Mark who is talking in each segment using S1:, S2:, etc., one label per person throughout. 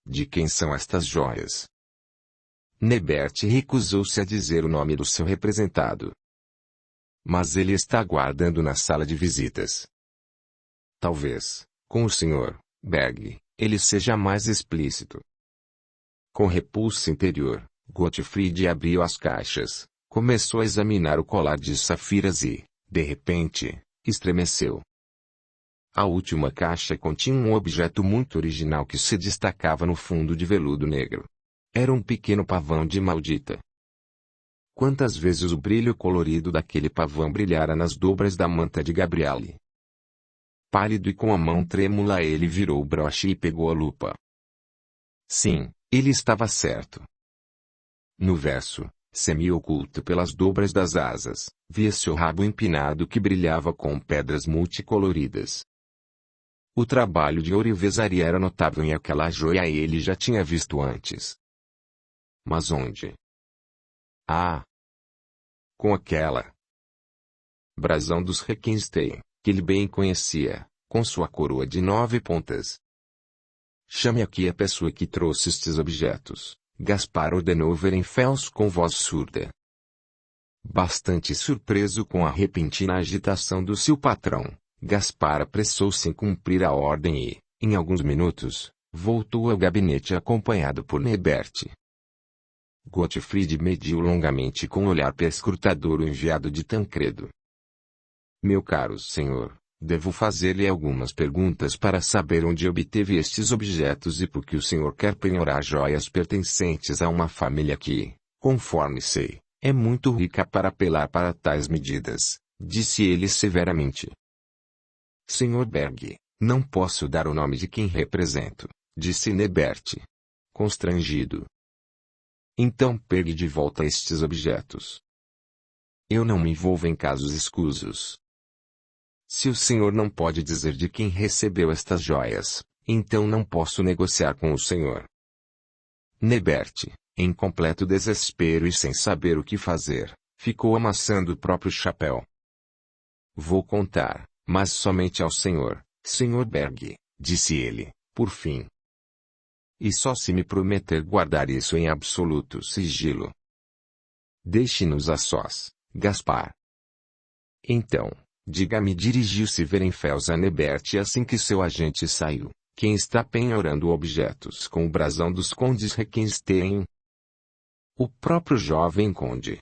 S1: de quem são estas joias? Nebert recusou-se a dizer o nome do seu representado. Mas ele está aguardando na sala de visitas. Talvez, com o Sr. Berg, ele seja mais explícito. Com repulsa interior, Gottfried abriu as caixas, começou a examinar o colar de safiras e, de repente, estremeceu. A última caixa continha um objeto muito original que se destacava no fundo de veludo negro. Era um pequeno pavão de maldita. Quantas vezes o brilho colorido daquele pavão brilhara nas dobras da manta de Gabriele. Pálido e com a mão trêmula ele virou o broche e pegou a lupa. Sim, ele estava certo. No verso, semi-oculto pelas dobras das asas, via-se o rabo empinado que brilhava com pedras multicoloridas. O trabalho de ourivesaria era notável em aquela joia e ele já tinha visto antes. Mas onde? Ah! Com aquela brasão dos Requenstein, que ele bem conhecia, com sua coroa de 9 pontas. Chame aqui a pessoa que trouxe estes objetos, Gaspar ordenou Werenfels com voz surda. Bastante surpreso com a repentina agitação do seu patrão, Gaspar apressou-se em cumprir a ordem e, em alguns minutos, voltou ao gabinete acompanhado por Nebert. Gottfried mediu longamente com o olhar perscrutador o enviado de Tancredo. Meu caro senhor, devo fazer-lhe algumas perguntas para saber onde obteve estes objetos e por que o senhor quer penhorar joias pertencentes a uma família que, conforme sei, é muito rica para apelar para tais medidas, disse ele severamente. Sr. Berg, não posso dar o nome de quem represento, disse Nebert. Constrangido. Então pegue de volta estes objetos. Eu não me envolvo em casos escusos. Se o senhor não pode dizer de quem recebeu estas joias, então não posso negociar com o senhor. Nebert, em completo desespero e sem saber o que fazer, ficou amassando o próprio chapéu. Vou contar, mas somente ao senhor, Sr. Berg, disse ele, por fim. E só se me prometer guardar isso em absoluto sigilo. Deixe-nos a sós, Gaspar. Então, diga-me, dirigiu-se Werenfels a Nebert assim que seu agente saiu, quem está penhorando objetos com o brasão dos condes Requenstein? O próprio jovem conde.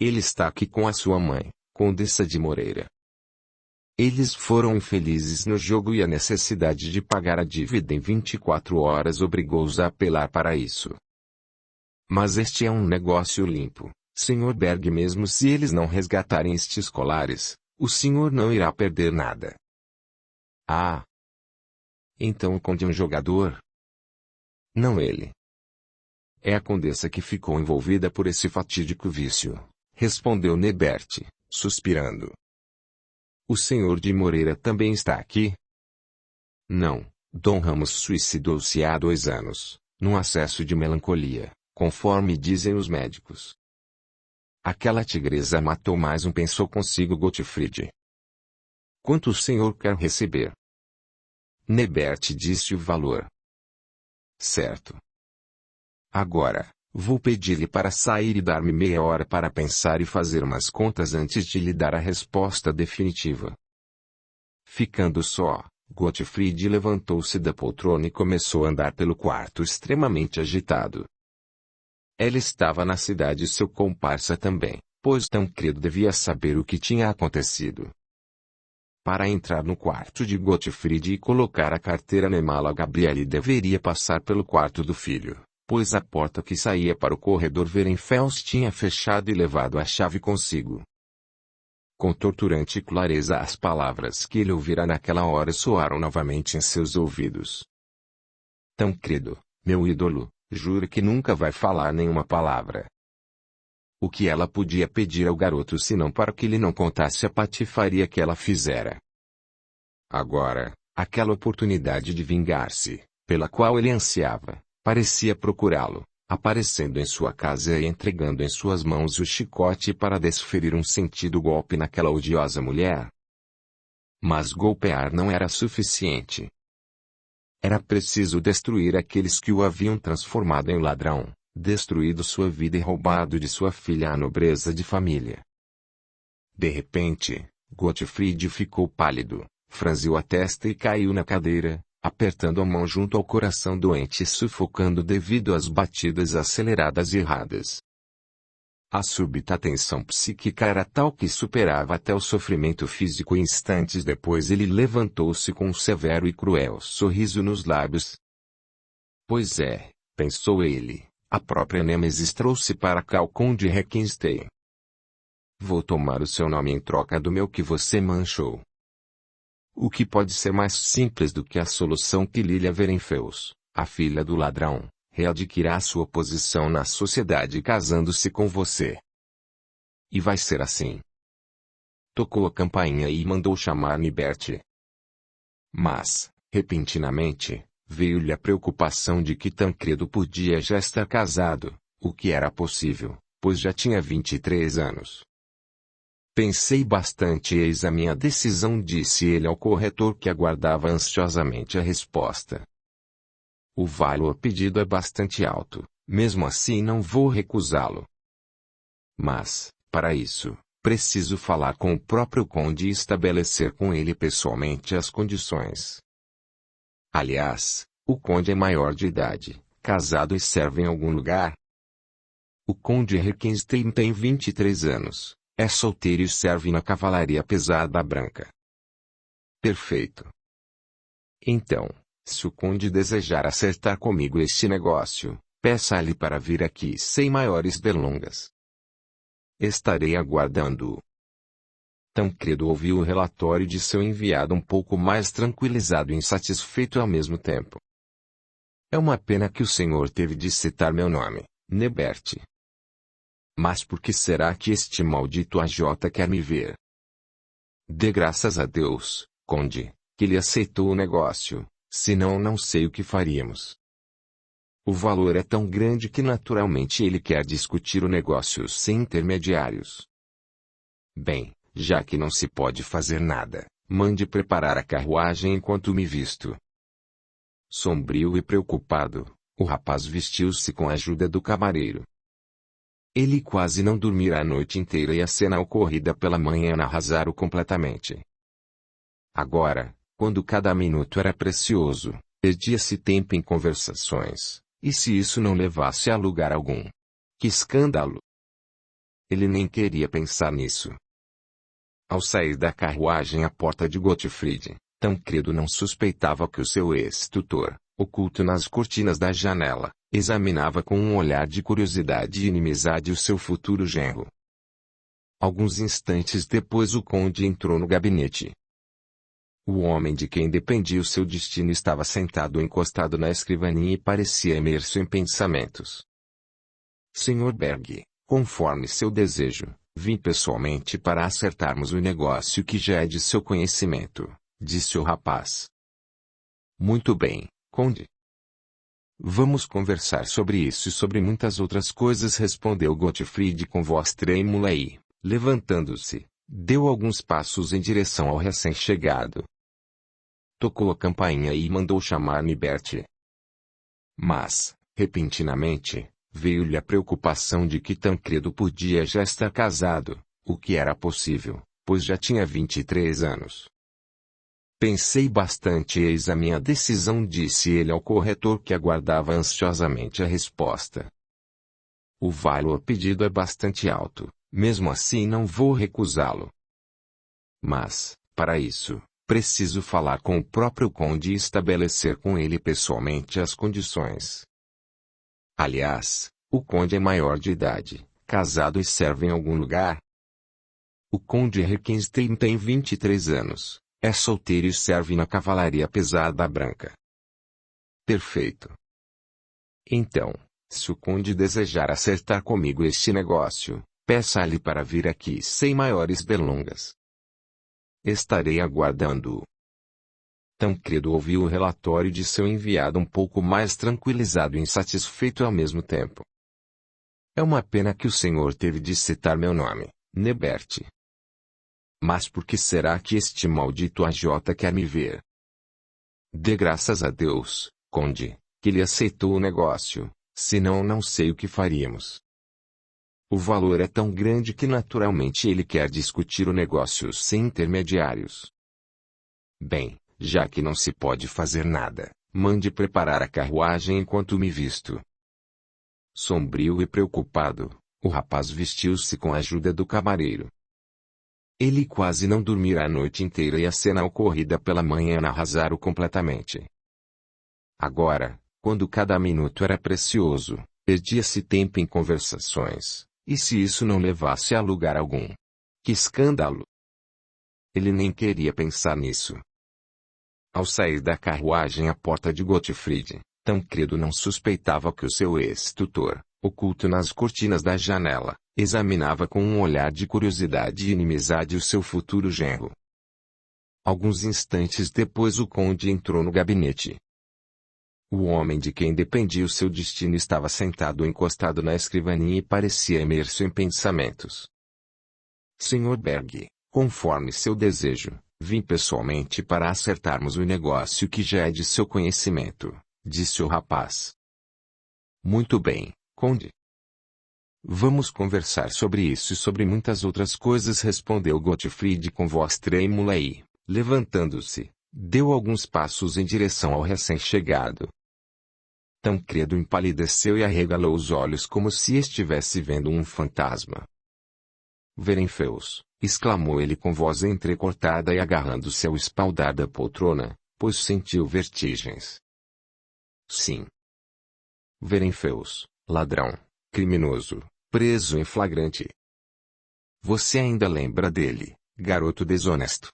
S1: Ele está aqui com a sua mãe, Condessa de Moreira. Eles foram infelizes no jogo e a necessidade de pagar a dívida em 24 horas obrigou-os a apelar para isso. Mas este é um negócio limpo, Sr. Berg. Mesmo se eles não resgatarem estes colares, o senhor não irá perder nada. Ah! Então o conde é um jogador? Não ele. É a condessa que ficou envolvida por esse fatídico vício, respondeu Nebert, suspirando. O senhor de Moreira também está aqui? Não, Dom Ramos suicidou-se há 2 anos, num acesso de melancolia, conforme dizem os médicos. Aquela tigresa matou mais um, pensou consigo Gottfried. Quanto o senhor quer receber? Nebert disse o valor. Certo. Agora, vou pedir-lhe para sair e dar-me meia hora para pensar e fazer umas contas antes de lhe dar a resposta definitiva. Ficando só, Gottfried levantou-se da poltrona e começou a andar pelo quarto extremamente agitado. Ela estava na cidade e seu comparsa também, pois Tancredo devia saber o que tinha acontecido. Para entrar no quarto de Gottfried e colocar a carteira na mala, Gabriele deveria passar pelo quarto do filho, pois a porta que saía para o corredor Werenfels tinha fechado e levado a chave consigo. Com torturante clareza as palavras que ele ouvira naquela hora soaram novamente em seus ouvidos. Tancredo, meu ídolo, jura que nunca vai falar nenhuma palavra. O que ela podia pedir ao garoto senão para que ele não contasse a patifaria que ela fizera? Agora, aquela oportunidade de vingar-se, pela qual ele ansiava, parecia procurá-lo, aparecendo em sua casa e entregando em suas mãos o chicote para desferir um sentido golpe naquela odiosa mulher. Mas golpear não era suficiente. Era preciso destruir aqueles que o haviam transformado em ladrão, destruído sua vida e roubado de sua filha a nobreza de família. De repente, Gottfried ficou pálido, franziu a testa e caiu na cadeira, apertando a mão junto ao coração doente e sufocando devido às batidas aceleradas e erradas. A súbita tensão psíquica era tal que superava até o sofrimento físico e instantes depois ele levantou-se com um severo e cruel sorriso nos lábios. Pois é, pensou ele, a própria Nêmesis trouxe para cá o Conde Requenstein. Vou tomar o seu nome em troca do meu que você manchou. O que pode ser mais simples do que a solução que Lilia Verenfels, a filha do ladrão, readquirirá sua posição na sociedade casando-se com você. E vai ser assim. Tocou a campainha e mandou chamar Nibert. Mas, repentinamente, veio-lhe a preocupação de que Tancredo podia já estar casado, o que era possível, pois já tinha 23 anos. Pensei bastante e eis a minha decisão, disse ele ao corretor que aguardava ansiosamente a resposta. O valor pedido é bastante alto, mesmo assim não vou recusá-lo. Mas, para isso, preciso falar com o próprio conde e estabelecer com ele pessoalmente as condições. Aliás, o conde é maior de idade, casado e serve em algum lugar. O conde Requenstein tem 23 anos, é solteiro e serve na cavalaria pesada branca. Perfeito. Então, se o conde desejar acertar comigo este negócio, peça-lhe para vir aqui sem maiores delongas. Estarei aguardando-o. Tancredo ouviu o relatório de seu enviado um pouco mais tranquilizado e insatisfeito ao mesmo tempo. É uma pena que o senhor teve de citar meu nome, Nibert. Mas por que será que este maldito AJ quer me ver? Dê graças a Deus, conde, que ele aceitou o negócio, senão não sei o que faríamos. O valor é tão grande que naturalmente ele quer discutir o negócio sem intermediários. Bem, já que não se pode fazer nada, mande preparar a carruagem enquanto me visto. Sombrio e preocupado, o rapaz vestiu-se com a ajuda do camareiro. Ele quase não dormira a noite inteira e a cena ocorrida pela manhã arrasaram completamente. Agora, quando cada minuto era precioso, perdia-se tempo em conversações, e se isso não levasse a lugar algum? Que escândalo! Ele nem queria pensar nisso. Ao sair da carruagem à porta de Gottfried, Tancredo não suspeitava que o seu ex-tutor, oculto nas cortinas da janela, examinava com um olhar de curiosidade e inimizade o seu futuro genro. Alguns instantes depois o conde entrou no gabinete. O homem de quem dependia o seu destino estava sentado encostado na escrivaninha e parecia imerso em pensamentos. Sr. Berg, conforme seu desejo, vim pessoalmente para acertarmos o negócio que já é de seu conhecimento, disse o rapaz. Muito bem, conde. Vamos conversar sobre isso e sobre muitas outras coisas, respondeu Gottfried com voz trêmula e, levantando-se, deu alguns passos em direção ao recém-chegado. Tocou a campainha e mandou chamar Nibert. Mas, repentinamente, veio-lhe a preocupação de que Tancredo podia já estar casado, o que era possível, pois já tinha 23 anos. Pensei bastante e eis a minha decisão, disse ele ao corretor que aguardava ansiosamente a resposta. O valor pedido é bastante alto, mesmo assim não vou recusá-lo. Mas, para isso, preciso falar com o próprio conde e estabelecer com ele pessoalmente as condições. Aliás, o conde é maior de idade, casado e serve em algum lugar. O conde Requenstein tem 23 anos. É solteiro e serve na cavalaria pesada branca. Perfeito. Então, se o conde desejar acertar comigo este negócio, peça-lhe para vir aqui sem maiores delongas. Estarei aguardando-o. Tancredo ouviu o relatório de seu enviado um pouco mais tranquilizado e insatisfeito ao mesmo tempo. É uma pena que o senhor teve de citar meu nome, Nibert. Mas por que será que este maldito AJ quer me ver? Dê graças a Deus, conde, que ele aceitou o negócio, senão não sei o que faríamos. O valor é tão grande que naturalmente ele quer discutir o negócio sem intermediários. Bem, já que não se pode fazer nada, mande preparar a carruagem enquanto me visto. Sombrio e preocupado, o rapaz vestiu-se com a ajuda do camareiro. Ele quase não dormira a noite inteira e a cena ocorrida pela manhã arrasaram completamente. Agora, quando cada minuto era precioso, perdia-se tempo em conversações, e se isso não levasse a lugar algum? Que escândalo! Ele nem queria pensar nisso. Ao sair da carruagem à porta de Gottfried, Tancredo não suspeitava que o seu ex-tutor, oculto nas cortinas da janela, examinava com um olhar de curiosidade e inimizade o seu futuro genro. Alguns instantes depois o conde entrou no gabinete. O homem de quem dependia o seu destino estava sentado encostado na escrivaninha e parecia imerso em pensamentos. Sr. Berg, conforme seu desejo, vim pessoalmente para acertarmos o negócio que já é de seu conhecimento, disse o rapaz. Muito bem, conde. Vamos conversar sobre isso e sobre muitas outras coisas, respondeu Gottfried com voz trêmula e, levantando-se, deu alguns passos em direção ao recém-chegado. Tancredo empalideceu e arregalou os olhos como se estivesse vendo um fantasma. Verenfeus, exclamou ele com voz entrecortada e agarrando-se ao espaldar da poltrona, pois sentiu vertigens. Sim. Verenfeus, ladrão, criminoso, preso em flagrante. Você ainda lembra dele, garoto desonesto?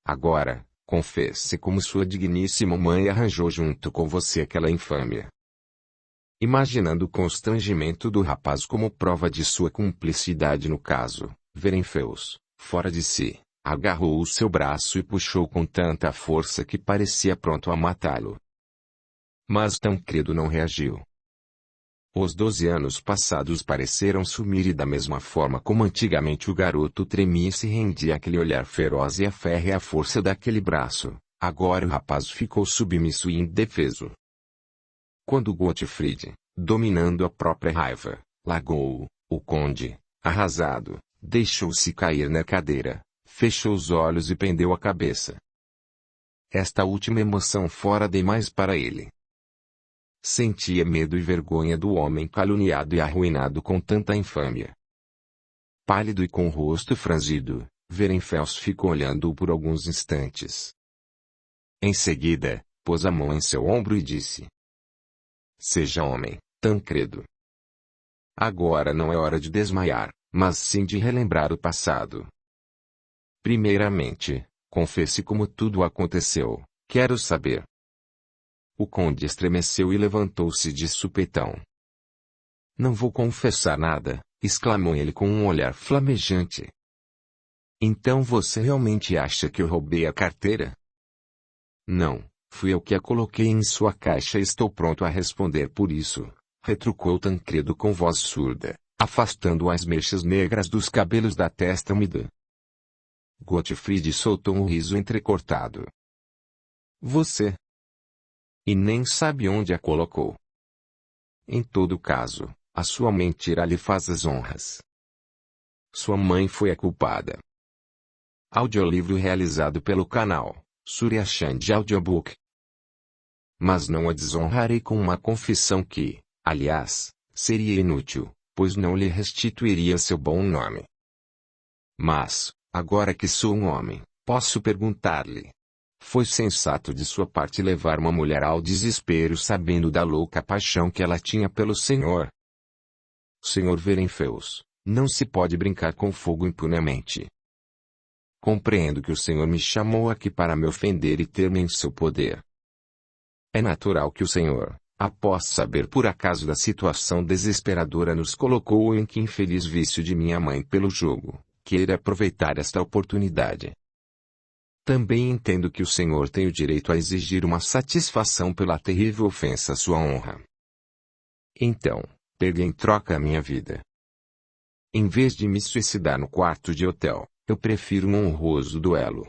S1: Agora, confesse como sua digníssima mãe arranjou junto com você aquela infâmia. Imaginando o constrangimento do rapaz como prova de sua cumplicidade no caso, Verenfeus, fora de si, agarrou o seu braço e puxou com tanta força que parecia pronto a matá-lo. Mas Tancredo não reagiu. Os 12 anos passados pareceram sumir e da mesma forma como antigamente o garoto tremia e se rendia àquele olhar feroz e à férrea força daquele braço, agora o rapaz ficou submisso e indefeso. Quando Gottfried, dominando a própria raiva, largou-o, o conde, arrasado, deixou-se cair na cadeira, fechou os olhos e pendeu a cabeça. Esta última emoção fora demais para ele. Sentia medo e vergonha do homem caluniado e arruinado com tanta infâmia. Pálido e com o rosto franzido, Verenfels ficou olhando-o por alguns instantes. Em seguida, pôs a mão em seu ombro e disse: Seja homem, Tancredo. Agora não é hora de desmaiar, mas sim de relembrar o passado. Primeiramente, confesse como tudo aconteceu, quero saber. O conde estremeceu e levantou-se de supetão. Não vou confessar nada, exclamou ele com um olhar flamejante. Então você realmente acha que eu roubei a carteira? Não, fui eu que a coloquei em sua caixa e estou pronto a responder por isso, retrucou Tancredo com voz surda, afastando as mechas negras dos cabelos da testa úmida. Gottfried soltou um riso entrecortado. Você... E nem sabe onde a colocou. Em todo caso, a sua mentira lhe faz as honras. Sua mãe foi a culpada. Audiolivro realizado pelo canal Surya Chand Audiobook. Mas não a desonrarei com uma confissão que, aliás, seria inútil, pois não lhe restituiria seu bom nome. Mas, agora que sou um homem, posso perguntar-lhe: foi sensato de sua parte levar uma mulher ao desespero sabendo da louca paixão que ela tinha pelo senhor? Senhor Verenfels, não se pode brincar com fogo impunemente. Compreendo que o senhor me chamou aqui para me ofender e ter-me em seu poder. É natural que o senhor, após saber por acaso da situação desesperadora nos colocou em que infeliz vício de minha mãe pelo jogo, queira aproveitar esta oportunidade. Também entendo que o senhor tem o direito a exigir uma satisfação pela terrível ofensa à sua honra. Então, pegue em troca a minha vida. Em vez de me suicidar no quarto de hotel, eu prefiro um honroso duelo.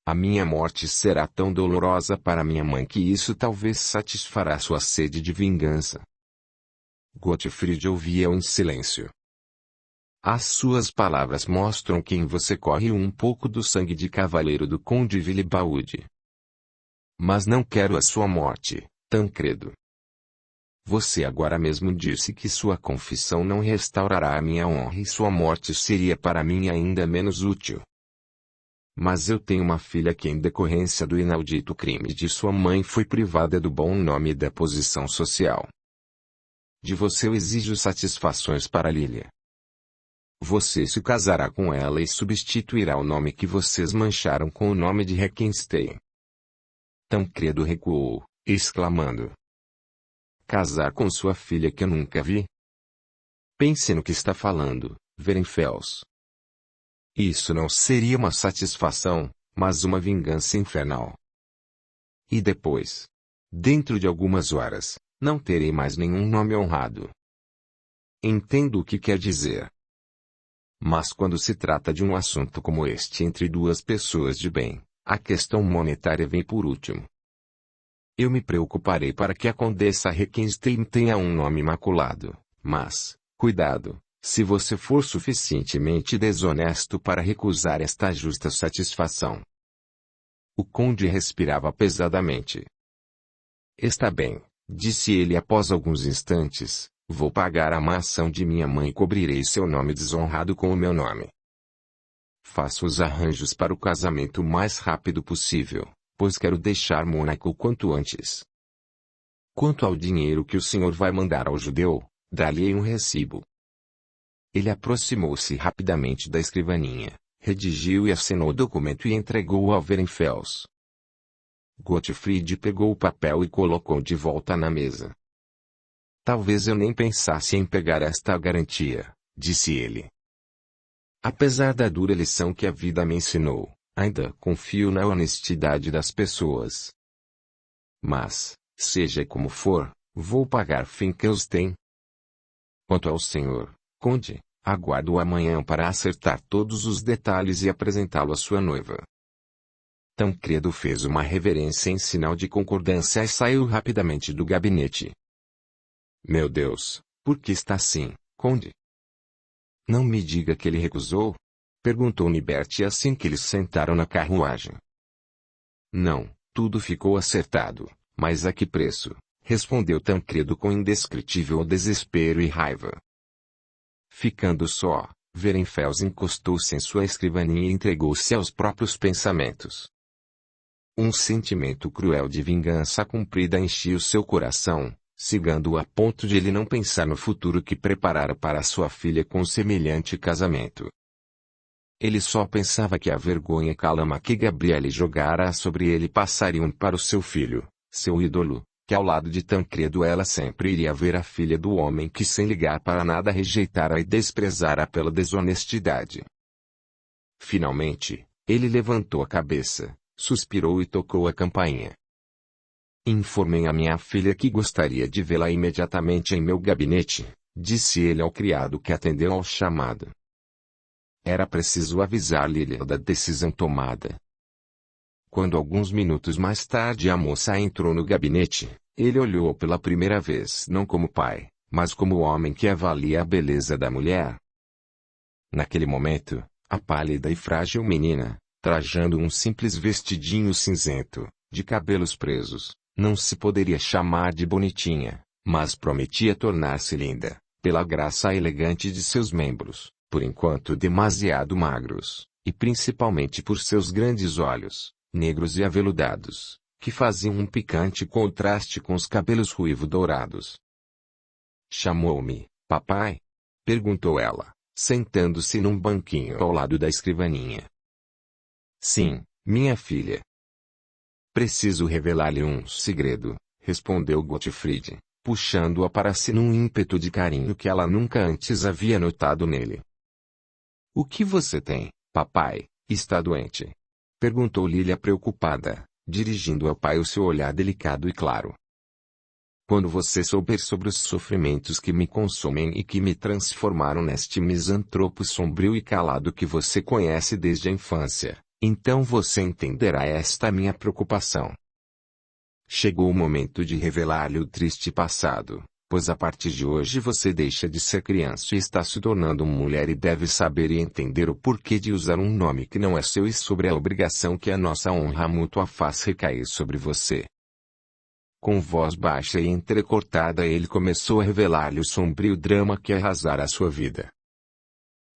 S1: A minha morte será tão dolorosa para minha mãe que isso talvez satisfará sua sede de vingança. Gottfried ouvia-o em silêncio. As suas palavras mostram que em você corre um pouco do sangue de cavaleiro do Conde Willibald. Mas não quero a sua morte, Tancredo. Você agora mesmo disse que sua confissão não restaurará a minha honra e sua morte seria para mim ainda menos útil. Mas eu tenho uma filha que em decorrência do inaudito crime de sua mãe foi privada do bom nome e da posição social. De você eu exijo satisfações para Lilia. Você se casará com ela e substituirá o nome que vocês mancharam com o nome de Requenstein. Tancredo recuou, exclamando. Casar com sua filha que eu nunca vi? Pense no que está falando, Verenfels. Isso não seria uma satisfação, mas uma vingança infernal. E depois? Dentro de algumas horas, não terei mais nenhum nome honrado. Entendo o que quer dizer. Mas quando se trata de um assunto como este entre duas pessoas de bem, a questão monetária vem por último. Eu me preocuparei para que a Condessa Requenstein tenha um nome imaculado, mas, cuidado, se você for suficientemente desonesto para recusar esta justa satisfação. O conde respirava pesadamente. Está bem, disse ele após alguns instantes, vou pagar a má ação de minha mãe e cobrirei seu nome desonrado com o meu nome. Faço os arranjos para o casamento o mais rápido possível, pois quero deixar Mônaco o quanto antes. Quanto ao dinheiro que o senhor vai mandar ao judeu, dá-lhe um recibo. Ele aproximou-se rapidamente da escrivaninha, redigiu e assinou o documento e entregou-o ao Verenfels. Gottfried pegou o papel e colocou de volta na mesa. Talvez eu nem pensasse em pegar esta garantia, disse ele. Apesar da dura lição que a vida me ensinou, ainda confio na honestidade das pessoas. Mas, seja como for, vou pagar Finkelstein. Quanto ao senhor, conde, aguardo amanhã para acertar todos os detalhes e apresentá-lo à sua noiva. Tancredo fez uma reverência em sinal de concordância e saiu rapidamente do gabinete. Meu Deus, por que está assim, conde? Não me diga que ele recusou? Perguntou Nibert assim que eles sentaram na carruagem. Não, tudo ficou acertado, mas a que preço? Respondeu Tancredo com indescritível desespero e raiva. Ficando só, Verenfels encostou-se em sua escrivaninha e entregou-se aos próprios pensamentos. Um sentimento cruel de vingança cumprida enchia o seu coração, cegando-o a ponto de ele não pensar no futuro que preparara para sua filha com semelhante casamento. Ele só pensava que a vergonha e calama que Gabriele jogara sobre ele passariam para o seu filho, seu ídolo, que ao lado de Tancredo ela sempre iria ver a filha do homem que sem ligar para nada rejeitara e desprezara pela desonestidade. Finalmente, ele levantou a cabeça, suspirou e tocou a campainha. Informem a minha filha que gostaria de vê-la imediatamente em meu gabinete, disse ele ao criado que atendeu ao chamado. Era preciso avisar Lilia da decisão tomada. Quando alguns minutos mais tarde a moça entrou no gabinete, ele olhou pela primeira vez não como pai, mas como homem que avalia a beleza da mulher. Naquele momento, a pálida e frágil menina, trajando um simples vestidinho cinzento, de cabelos presos, não se poderia chamar de bonitinha, mas prometia tornar-se linda, pela graça elegante de seus membros, por enquanto demasiado magros, e principalmente por seus grandes olhos, negros e aveludados, que faziam um picante contraste com os cabelos ruivo-dourados. Chamou-me, papai? Perguntou ela, sentando-se num banquinho ao lado da escrivaninha. Sim, minha filha. Preciso revelar-lhe um segredo, respondeu Gottfried, puxando-a para si num ímpeto de carinho que ela nunca antes havia notado nele. O que você tem, papai? Está doente? Perguntou Lilia preocupada, dirigindo ao pai o seu olhar delicado e claro. Quando você souber sobre os sofrimentos que me consomem e que me transformaram neste misantropo sombrio e calado que você conhece desde a infância, Então você entenderá esta minha preocupação. Chegou o momento de revelar-lhe o triste passado, pois a partir de hoje você deixa de ser criança e está se tornando uma mulher e deve saber e entender o porquê de usar um nome que não é seu e sobre a obrigação que a nossa honra mútua faz recair sobre você. Com voz baixa e entrecortada ele começou a revelar-lhe o sombrio drama que arrasara a sua vida.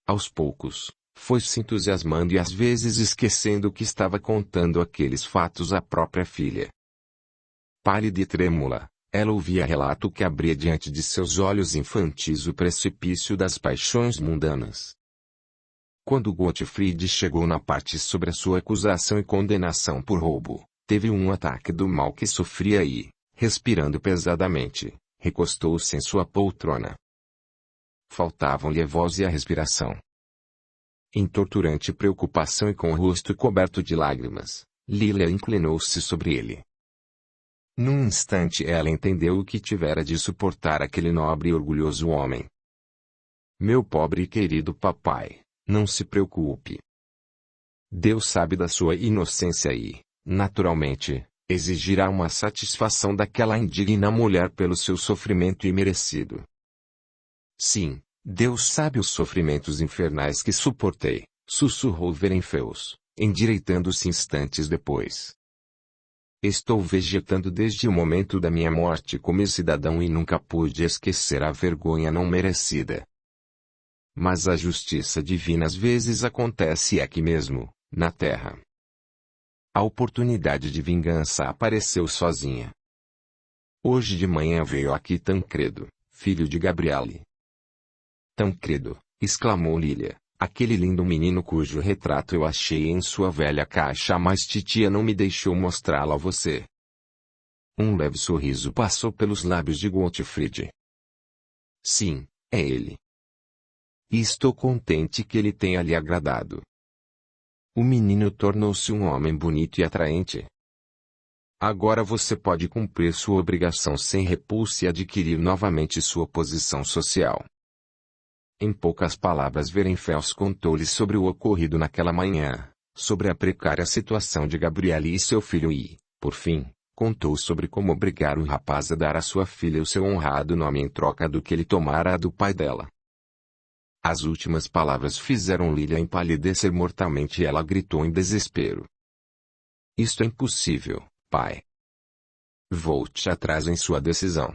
S1: Aos poucos, foi se entusiasmando e às vezes esquecendo que estava contando aqueles fatos à própria filha. Pálida e trêmula, ela ouvia relato que abria diante de seus olhos infantis o precipício das paixões mundanas. Quando Gottfried chegou na parte sobre a sua acusação e condenação por roubo, teve um ataque do mal que sofria e, respirando pesadamente, recostou-se em sua poltrona. Faltavam-lhe a voz e a respiração. Em torturante preocupação e com o rosto coberto de lágrimas, Lilia inclinou-se sobre ele. Num instante ela entendeu o que tivera de suportar aquele nobre e orgulhoso homem. Meu pobre e querido papai, não se preocupe. Deus sabe da sua inocência e, naturalmente, exigirá uma satisfação daquela indigna mulher pelo seu sofrimento imerecido. Sim, Deus sabe os sofrimentos infernais que suportei, sussurrou Verenfels, endireitando-se instantes depois. Estou vegetando desde o momento da minha morte como cidadão e nunca pude esquecer a vergonha não merecida. Mas a justiça divina às vezes acontece aqui mesmo, na terra. A oportunidade de vingança apareceu sozinha. Hoje de manhã veio aqui Tancredo, filho de Gabriele. Tancredo, exclamou Lilia, aquele lindo menino cujo retrato eu achei em sua velha caixa mas titia não me deixou mostrá-lo a você. Um leve sorriso passou pelos lábios de Gottfried. Sim, é ele. E estou contente que ele tenha lhe agradado. O menino tornou-se um homem bonito e atraente. Agora você pode cumprir sua obrigação sem repulsa e adquirir novamente sua posição social. Em poucas palavras Verenfels contou-lhe sobre o ocorrido naquela manhã, sobre a precária situação de Gabriele e seu filho e, por fim, contou sobre como obrigar o rapaz a dar à sua filha o seu honrado nome em troca do que ele tomara do pai dela. As últimas palavras fizeram Lilia empalidecer mortalmente e ela gritou em desespero. Isto é impossível, pai. Volte atrás em sua decisão.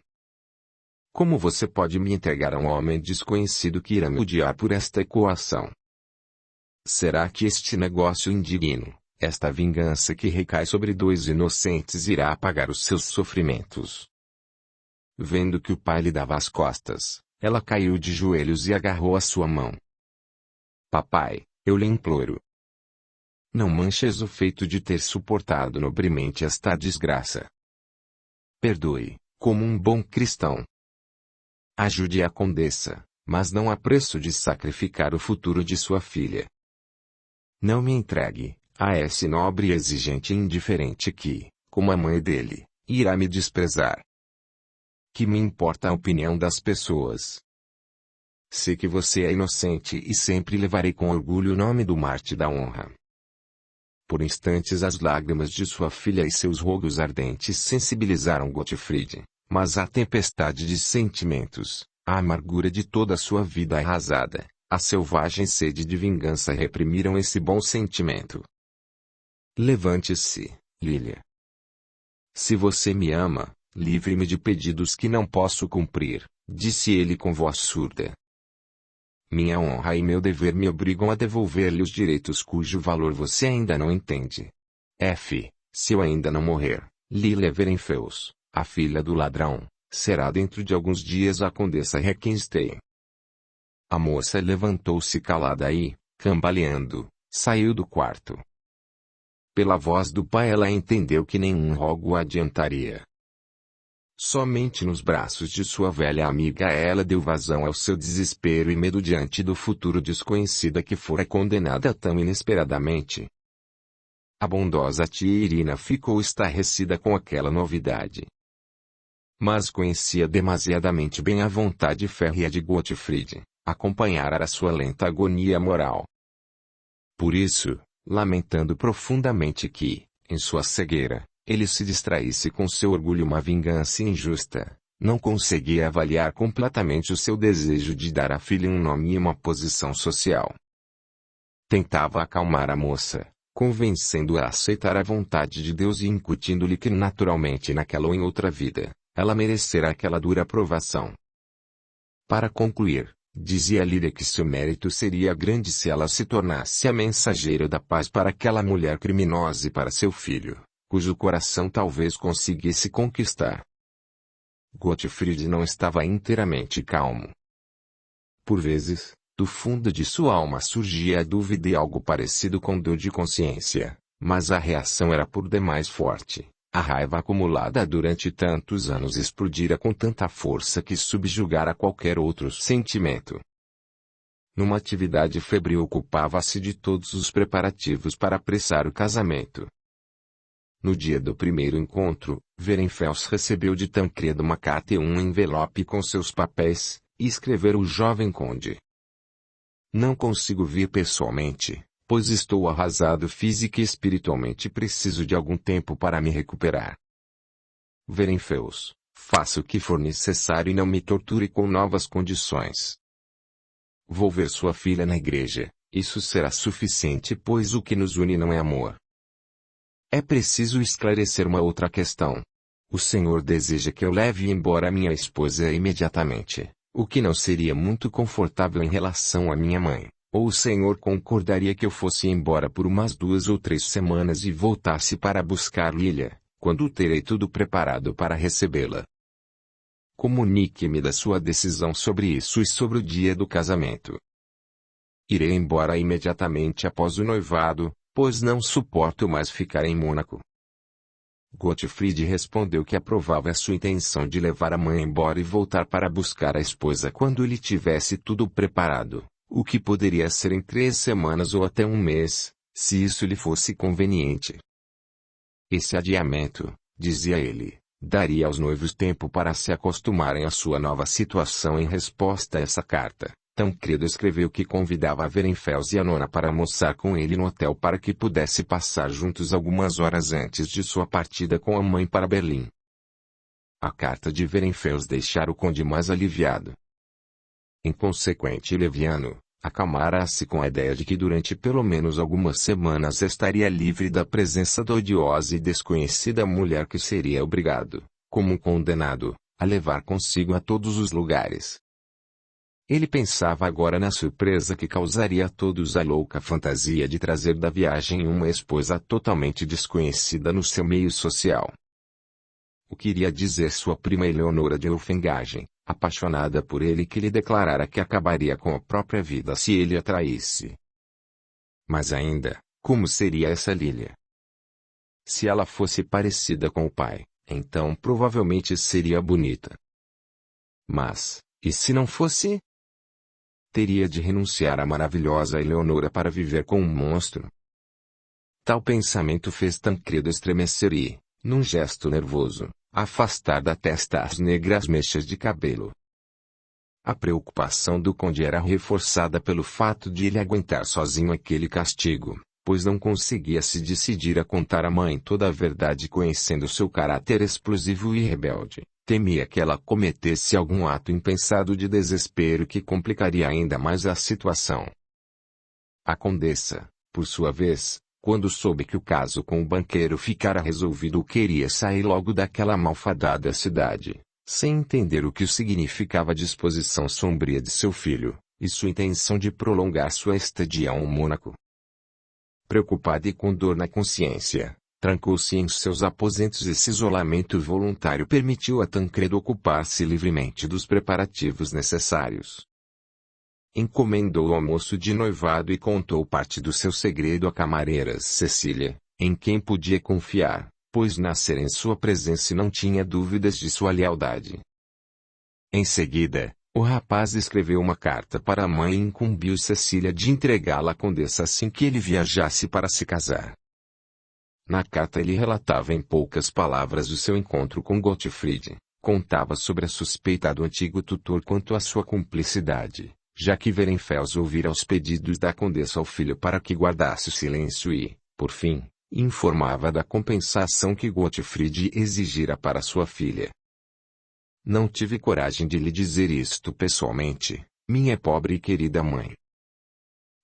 S1: Como você pode me entregar a um homem desconhecido que irá me odiar por esta equação? Será que este negócio indigno, esta vingança que recai sobre dois inocentes irá apagar os seus sofrimentos? Vendo que o pai lhe dava as costas, ela caiu de joelhos e agarrou a sua mão. Papai, eu lhe imploro. Não manches o feito de ter suportado nobremente esta desgraça. Perdoe, como um bom cristão. Ajude a condessa, mas não a preço de sacrificar o futuro de sua filha. Não me entregue a esse nobre e exigente indiferente que, como a mãe dele, irá me desprezar. Que me importa a opinião das pessoas? Sei que você é inocente e sempre levarei com orgulho o nome do mártir da honra. Por instantes as lágrimas de sua filha e seus rogos ardentes sensibilizaram Gottfried. Mas a tempestade de sentimentos, a amargura de toda a sua vida arrasada, a selvagem sede de vingança reprimiram esse bom sentimento. Levante-se, Lilia. Se você me ama, livre-me de pedidos que não posso cumprir, disse ele com voz surda. Minha honra e meu dever me obrigam a devolver-lhe os direitos cujo valor você ainda não entende. Se eu ainda não morrer, Lilia Verenfels, a filha do ladrão, será dentro de alguns dias a condessa Requenstein. A moça levantou-se calada e, cambaleando, saiu do quarto. Pela voz do pai ela entendeu que nenhum rogo adiantaria. Somente nos braços de sua velha amiga ela deu vazão ao seu desespero e medo diante do futuro desconhecido que fora condenada tão inesperadamente. A bondosa tia Irina ficou estarrecida com aquela novidade. Mas conhecia demasiadamente bem a vontade férrea de Gottfried, acompanhara a sua lenta agonia moral. Por isso, lamentando profundamente que, em sua cegueira, ele se distraísse com seu orgulho uma vingança injusta. Não conseguia avaliar completamente o seu desejo de dar à filha um nome e uma posição social. Tentava acalmar a moça, convencendo-a a aceitar a vontade de Deus e incutindo-lhe que naturalmente naquela ou em outra vida, ela merecerá aquela dura provação. Para concluir, dizia Lídia que seu mérito seria grande se ela se tornasse a mensageira da paz para aquela mulher criminosa e para seu filho, cujo coração talvez conseguisse conquistar. Gottfried não estava inteiramente calmo. Por vezes, do fundo de sua alma surgia a dúvida e algo parecido com dor de consciência, mas a reação era por demais forte. A raiva acumulada durante tantos anos explodira com tanta força que subjugara qualquer outro sentimento. Numa atividade febril ocupava-se de todos os preparativos para apressar o casamento. No dia do primeiro encontro, Werenfels recebeu de Tancredo uma carta e um envelope com seus papéis, e escreveu o jovem conde. Não consigo vir pessoalmente, pois estou arrasado física e espiritualmente e preciso de algum tempo para me recuperar. Werenfels, faça o que for necessário e não me torture com novas condições. Vou ver sua filha na igreja, isso será suficiente pois o que nos une não é amor. É preciso esclarecer uma outra questão. O Senhor deseja que eu leve embora minha esposa imediatamente, o que não seria muito confortável em relação à minha mãe, ou o Senhor concordaria que eu fosse embora por umas 2 ou 3 semanas e voltasse para buscar Lilia, quando terei tudo preparado para recebê-la. Comunique-me da sua decisão sobre isso e sobre o dia do casamento. Irei embora imediatamente após o noivado, pois não suporto mais ficar em Mônaco. Gottfried respondeu que aprovava a sua intenção de levar a mãe embora e voltar para buscar a esposa quando ele tivesse tudo preparado, o que poderia ser em 3 semanas ou até 1 mês, se isso lhe fosse conveniente. Esse adiamento, dizia ele, daria aos noivos tempo para se acostumarem à sua nova situação. Em resposta a essa carta, Tancredo escreveu que convidava a Werenfels e a nona para almoçar com ele no hotel para que pudesse passar juntos algumas horas antes de sua partida com a mãe para Berlim. A carta de Werenfels deixara o conde mais aliviado. Inconsequente e leviano, acalmara-se com a ideia de que durante pelo menos algumas semanas estaria livre da presença da odiosa e desconhecida mulher que seria obrigado, como um condenado, a levar consigo a todos os lugares. Ele pensava agora na surpresa que causaria a todos a louca fantasia de trazer da viagem uma esposa totalmente desconhecida no seu meio social. O que iria dizer sua prima Eleonora de Elfengagen, apaixonada por ele, que lhe declarara que acabaria com a própria vida se ele a traísse? Mas ainda, como seria essa Lilia? Se ela fosse parecida com o pai, então provavelmente seria bonita. Mas, e se não fosse? Teria de renunciar à maravilhosa Eleonora para viver com um monstro. Tal pensamento fez Tancredo estremecer e, num gesto nervoso, afastar da testa as negras mechas de cabelo. A preocupação do conde era reforçada pelo fato de ele aguentar sozinho aquele castigo, pois não conseguia se decidir a contar à mãe toda a verdade. Conhecendo seu caráter explosivo e rebelde, temia que ela cometesse algum ato impensado de desespero que complicaria ainda mais a situação. A condessa, por sua vez, quando soube que o caso com o banqueiro ficara resolvido, queria sair logo daquela malfadada cidade, sem entender o que significava a disposição sombria de seu filho, e sua intenção de prolongar sua estadia em Mônaco. Preocupada e com dor na consciência, trancou-se em seus aposentos. Esse isolamento voluntário permitiu a Tancredo ocupar-se livremente dos preparativos necessários. Encomendou o almoço de noivado e contou parte do seu segredo à camareira Cecília, em quem podia confiar, pois nascera em sua presença e não tinha dúvidas de sua lealdade. Em seguida, o rapaz escreveu uma carta para a mãe e incumbiu Cecília de entregá-la à condessa assim que ele viajasse para se casar. Na carta ele relatava em poucas palavras o seu encontro com Gottfried, contava sobre a suspeita do antigo tutor quanto à sua cumplicidade, já que Verenfels ouvira os pedidos da condessa ao filho para que guardasse silêncio e, por fim, informava da compensação que Gottfried exigira para sua filha. Não tive coragem de lhe dizer isto pessoalmente, minha pobre e querida mãe.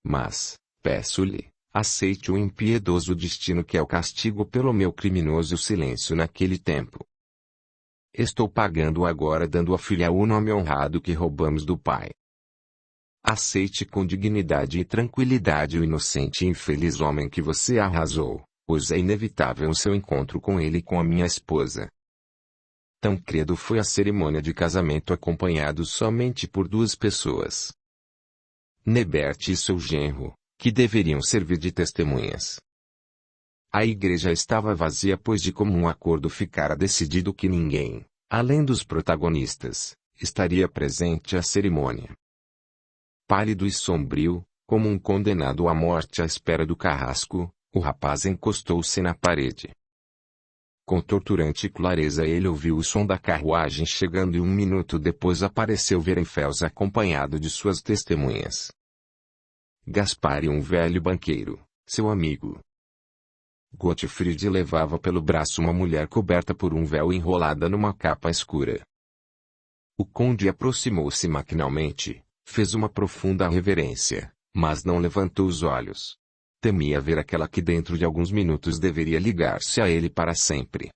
S1: Mas, peço-lhe, aceite o impiedoso destino que é o castigo pelo meu criminoso silêncio naquele tempo. Estou pagando agora dando à filha o nome honrado que roubamos do pai. Aceite com dignidade e tranquilidade o inocente e infeliz homem que você arrasou, pois é inevitável o seu encontro com ele e com a minha esposa. Tancredo foi à cerimônia de casamento acompanhado somente por 2 pessoas. Nebert e seu genro, que deveriam servir de testemunhas. A igreja estava vazia pois de comum acordo ficara decidido que ninguém, além dos protagonistas, estaria presente à cerimônia. Pálido e sombrio, como um condenado à morte à espera do carrasco, o rapaz encostou-se na parede. Com torturante clareza ele ouviu o som da carruagem chegando e 1 minuto depois apareceu Verenfels acompanhado de suas testemunhas. Gaspar e um velho banqueiro, seu amigo. Gottfried levava pelo braço uma mulher coberta por um véu enrolada numa capa escura. O conde aproximou-se maquinalmente, fez uma profunda reverência, mas não levantou os olhos. Temia ver aquela que dentro de alguns minutos deveria ligar-se a ele para sempre.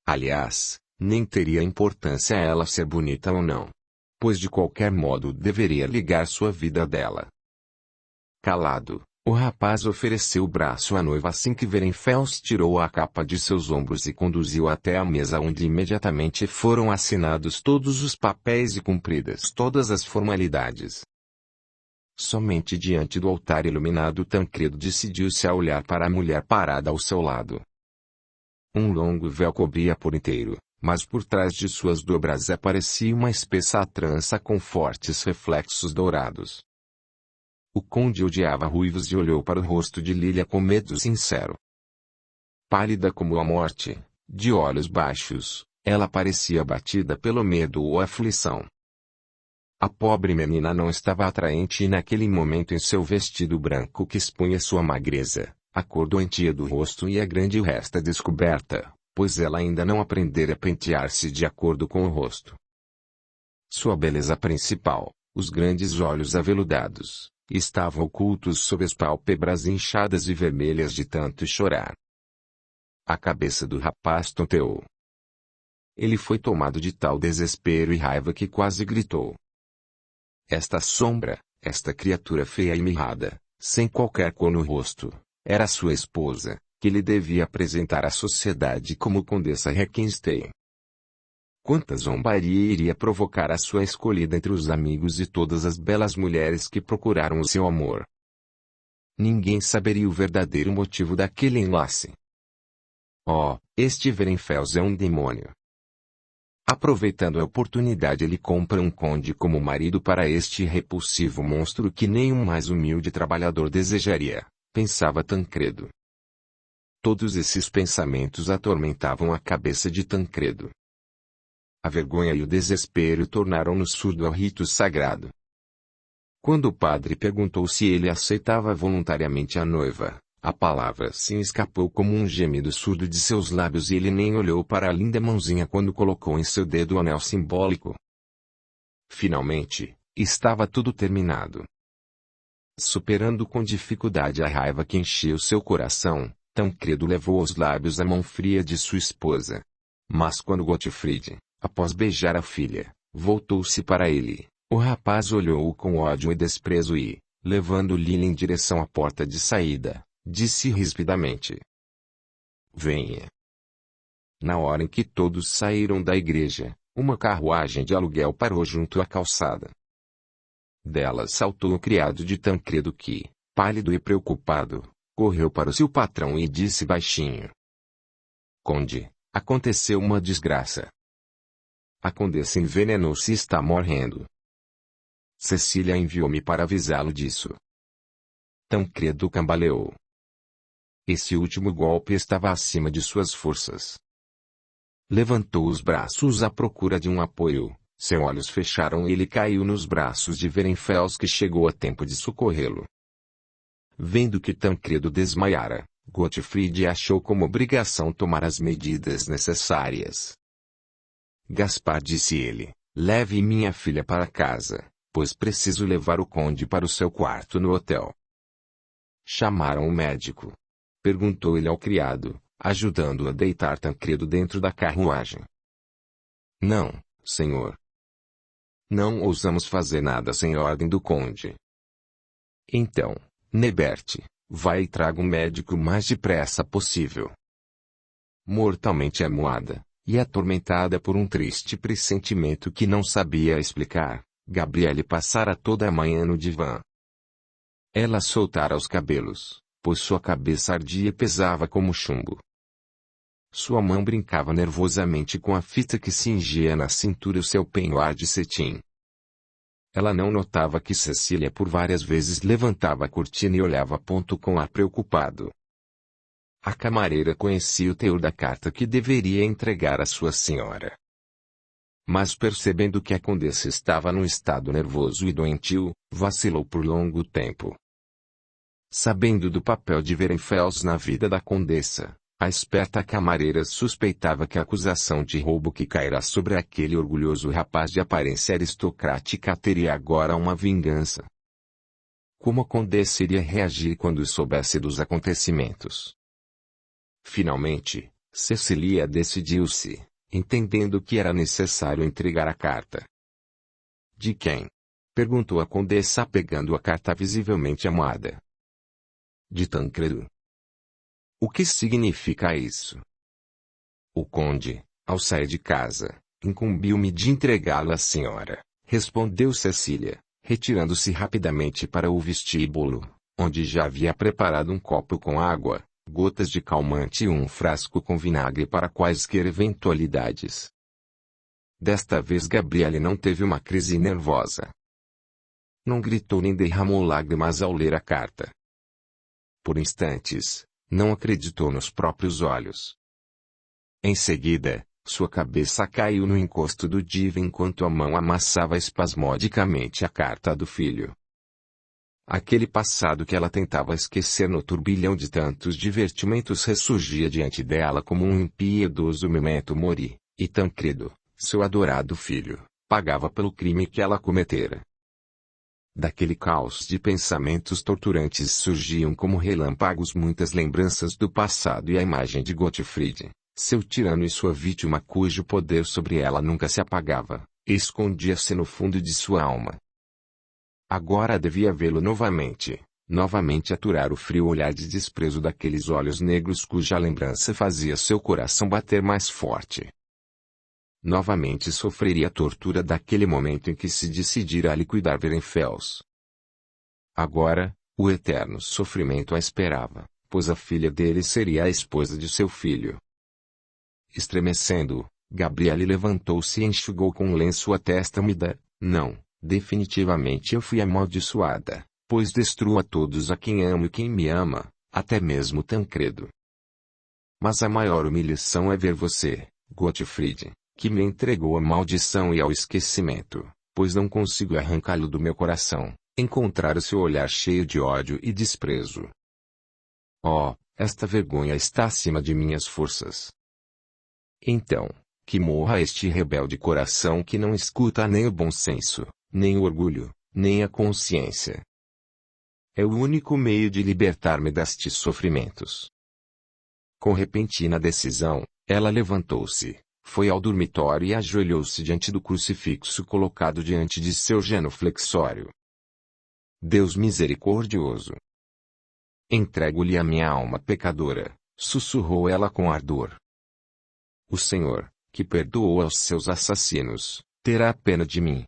S1: Aliás, nem teria importância ela ser bonita ou não. Pois de qualquer modo deveria ligar sua vida dela. Calado, o rapaz ofereceu o braço à noiva assim que Verenfels tirou a capa de seus ombros e conduziu até a mesa onde imediatamente foram assinados todos os papéis e cumpridas todas as formalidades. Somente diante do altar iluminado Tancredo decidiu-se a olhar para a mulher parada ao seu lado. Um longo véu cobria por inteiro, mas por trás de suas dobras aparecia uma espessa trança com fortes reflexos dourados. O conde odiava ruivos e olhou para o rosto de Lilia com medo sincero. Pálida como a morte, de olhos baixos, ela parecia abatida pelo medo ou aflição. A pobre menina não estava atraente e naquele momento em seu vestido branco que expunha sua magreza, a cor doentia do rosto e a grande resta descoberta, pois ela ainda não aprendera a pentear-se de acordo com o rosto. Sua beleza principal, os grandes olhos aveludados, estavam ocultos sob as pálpebras inchadas e vermelhas de tanto chorar. A cabeça do rapaz tonteou. Ele foi tomado de tal desespero e raiva que quase gritou. Esta sombra, esta criatura feia e mirrada, sem qualquer cor no rosto, era sua esposa, que lhe devia apresentar à sociedade como Condessa Requenstein. Quanta zombaria iria provocar a sua escolhida entre os amigos e todas as belas mulheres que procuraram o seu amor. Ninguém saberia o verdadeiro motivo daquele enlace. Oh, este Verenfels é um demônio. Aproveitando a oportunidade ele compra um conde como marido para este repulsivo monstro que nem um mais humilde trabalhador desejaria, pensava Tancredo. Todos esses pensamentos atormentavam a cabeça de Tancredo. A vergonha e o desespero tornaram-no surdo ao rito sagrado. Quando o padre perguntou se ele aceitava voluntariamente a noiva, a palavra sim escapou como um gemido surdo de seus lábios e ele nem olhou para a linda mãozinha quando colocou em seu dedo o anel simbólico. Finalmente, estava tudo terminado. Superando com dificuldade a raiva que enchia o seu coração, Tancredo levou aos lábios a mão fria de sua esposa. Mas quando Gottfried, após beijar a filha, voltou-se para ele, o rapaz olhou-o com ódio e desprezo e, levando Lilia em direção à porta de saída, disse rispidamente: Venha. Na hora em que todos saíram da igreja, uma carruagem de aluguel parou junto à calçada. Dela saltou o criado de Tancredo que, pálido e preocupado, correu para o seu patrão e disse baixinho: Conde, aconteceu uma desgraça. A condessa envenenou-se e está morrendo. Cecília enviou-me para avisá-lo disso. Tancredo cambaleou. Esse último golpe estava acima de suas forças. Levantou os braços à procura de um apoio, Seus olhos fecharam e ele caiu nos braços de Verenfels, que chegou a tempo de socorrê-lo. Vendo que Tancredo desmaiara, Gottfried achou como obrigação tomar as medidas necessárias. Gaspar, disse ele, leve minha filha para casa, pois preciso levar o conde para o seu quarto no hotel. Chamaram o médico. Perguntou ele ao criado, ajudando-o a deitar Tancredo dentro da carruagem. Não, senhor. Não ousamos fazer nada sem ordem do conde. Então, Nebert, vai e traga o médico o mais depressa possível. Mortalmente amuada, e atormentada por um triste pressentimento que não sabia explicar, Gabriele passara toda a manhã no divã. Ela soltara os cabelos, pois sua cabeça ardia e pesava como chumbo. Sua mão brincava nervosamente com a fita que cingia na cintura o seu penhoar de cetim. Ela não notava que Cecília por várias vezes levantava a cortina e olhava com ar preocupado. A camareira conhecia o teor da carta que deveria entregar à sua senhora. Mas percebendo que a condessa estava num estado nervoso e doentio, vacilou por longo tempo. Sabendo do papel de Verenfels na vida da condessa, a esperta camareira suspeitava que a acusação de roubo que cairá sobre aquele orgulhoso rapaz de aparência aristocrática teria agora uma vingança. Como a condessa iria reagir quando soubesse dos acontecimentos? Finalmente, Cecília decidiu-se, entendendo que era necessário entregar a carta. De quem? Perguntou a condessa, pegando a carta visivelmente amuada. De Tancredo. O que significa isso? O conde, ao sair de casa, incumbiu-me de entregá-la à senhora, respondeu Cecília, retirando-se rapidamente para o vestíbulo, onde já havia preparado um copo com água, gotas de calmante e um frasco com vinagre para quaisquer eventualidades. Desta vez Gabriele não teve uma crise nervosa. Não gritou nem derramou lágrimas ao ler a carta. Por instantes, não acreditou nos próprios olhos. Em seguida, sua cabeça caiu no encosto do divã enquanto a mão amassava espasmodicamente a carta do filho. Aquele passado que ela tentava esquecer no turbilhão de tantos divertimentos ressurgia diante dela como um impiedoso memento mori, e Tancredo, seu adorado filho, pagava pelo crime que ela cometera. Daquele caos de pensamentos torturantes surgiam como relâmpagos muitas lembranças do passado e a imagem de Gottfried, seu tirano e sua vítima cujo poder sobre ela nunca se apagava, escondia-se no fundo de sua alma. Agora devia vê-lo novamente aturar o frio olhar de desprezo daqueles olhos negros cuja lembrança fazia seu coração bater mais forte. Novamente sofreria a tortura daquele momento em que se decidira a liquidar Verenfels. Agora, o eterno sofrimento a esperava, pois a filha dele seria a esposa de seu filho. Estremecendo, Gabriele levantou-se e enxugou com um lenço a testa úmida. Não, definitivamente eu fui amaldiçoada, pois destruo a todos a quem amo e quem me ama, até mesmo Tancredo. Mas a maior humilhação é ver você, Gottfried, que me entregou à maldição e ao esquecimento, pois não consigo arrancá-lo do meu coração, encontrar o seu olhar cheio de ódio e desprezo. Oh, esta vergonha está acima de minhas forças. Então, que morra este rebelde coração que não escuta nem o bom senso, nem o orgulho, nem a consciência. É o único meio de libertar-me destes sofrimentos. Com repentina decisão, ela levantou-se, foi ao dormitório e ajoelhou-se diante do crucifixo colocado diante de seu genuflexório. Deus misericordioso! Entrego-lhe a minha alma pecadora, sussurrou ela com ardor. O Senhor, que perdoou aos seus assassinos, terá pena de mim.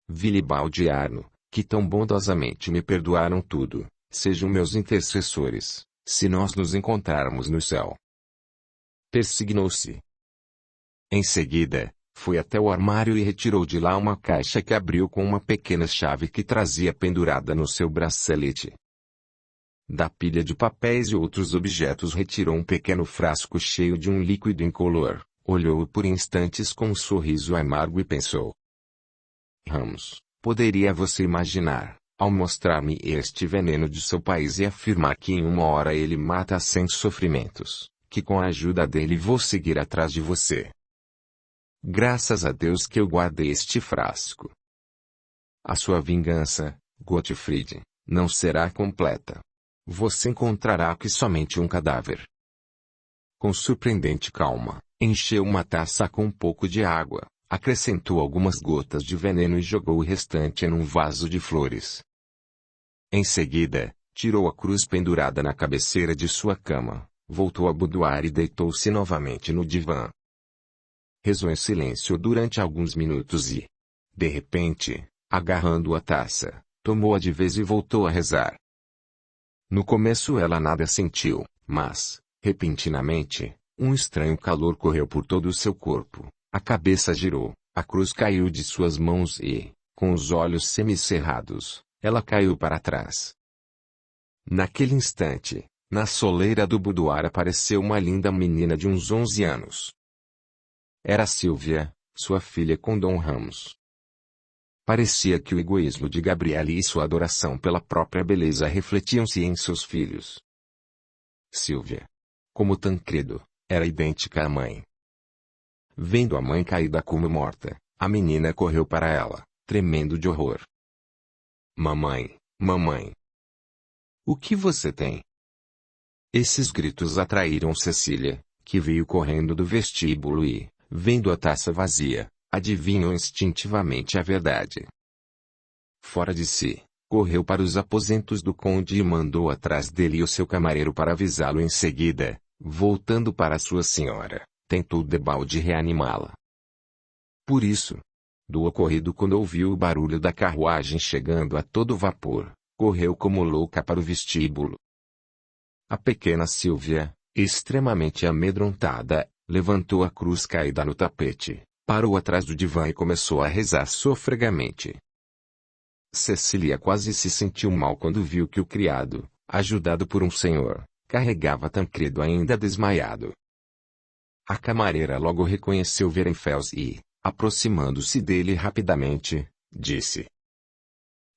S1: Vilibaldi e Arno, que tão bondosamente me perdoaram tudo, sejam meus intercessores, se nós nos encontrarmos no céu. Persignou-se. Em seguida, foi até o armário e retirou de lá uma caixa que abriu com uma pequena chave que trazia pendurada no seu bracelete. Da pilha de papéis e outros objetos retirou um pequeno frasco cheio de um líquido incolor, olhou-o por instantes com um sorriso amargo e pensou: Ramos, poderia você imaginar, ao mostrar-me este veneno de seu país e afirmar que em uma hora ele mata sem sofrimentos, que com a ajuda dele vou seguir atrás de você? Graças a Deus que eu guardei este frasco. A sua vingança, Gottfried, não será completa. Você encontrará aqui somente um cadáver. Com surpreendente calma, encheu uma taça com um pouco de água, acrescentou algumas gotas de veneno e jogou o restante em um vaso de flores. Em seguida, tirou a cruz pendurada na cabeceira de sua cama, voltou ao boudoir e deitou-se novamente no divã. Rezou em silêncio durante alguns minutos e, de repente, agarrando a taça, tomou-a de vez e voltou a rezar. No começo ela nada sentiu, mas, repentinamente, um estranho calor correu por todo o seu corpo, a cabeça girou, a cruz caiu de suas mãos e, com os olhos semicerrados, ela caiu para trás. Naquele instante, na soleira do boudoir apareceu uma linda menina de uns 11 anos. Era Sylvia, sua filha com Dom Ramos. Parecia que o egoísmo de Gabriele e sua adoração pela própria beleza refletiam-se em seus filhos. Sylvia, como Tancredo, era idêntica à mãe. Vendo a mãe caída como morta, a menina correu para ela, tremendo de horror. Mamãe, mamãe. O que você tem? Esses gritos atraíram Cecília, que veio correndo do vestíbulo e, vendo a taça vazia, adivinhou instintivamente a verdade. Fora de si, correu para os aposentos do conde e mandou atrás dele o seu camareiro para avisá-lo em seguida, voltando para sua senhora, tentou debalde reanimá-la. Por isso, do ocorrido quando ouviu o barulho da carruagem chegando a todo vapor, correu como louca para o vestíbulo. A pequena Sylvia, extremamente amedrontada, levantou a cruz caída no tapete, parou atrás do divã e começou a rezar sofregamente. Cecília quase se sentiu mal quando viu que o criado, ajudado por um senhor, carregava Tancredo ainda desmaiado. A camareira logo reconheceu Werenfels e, aproximando-se dele rapidamente, disse: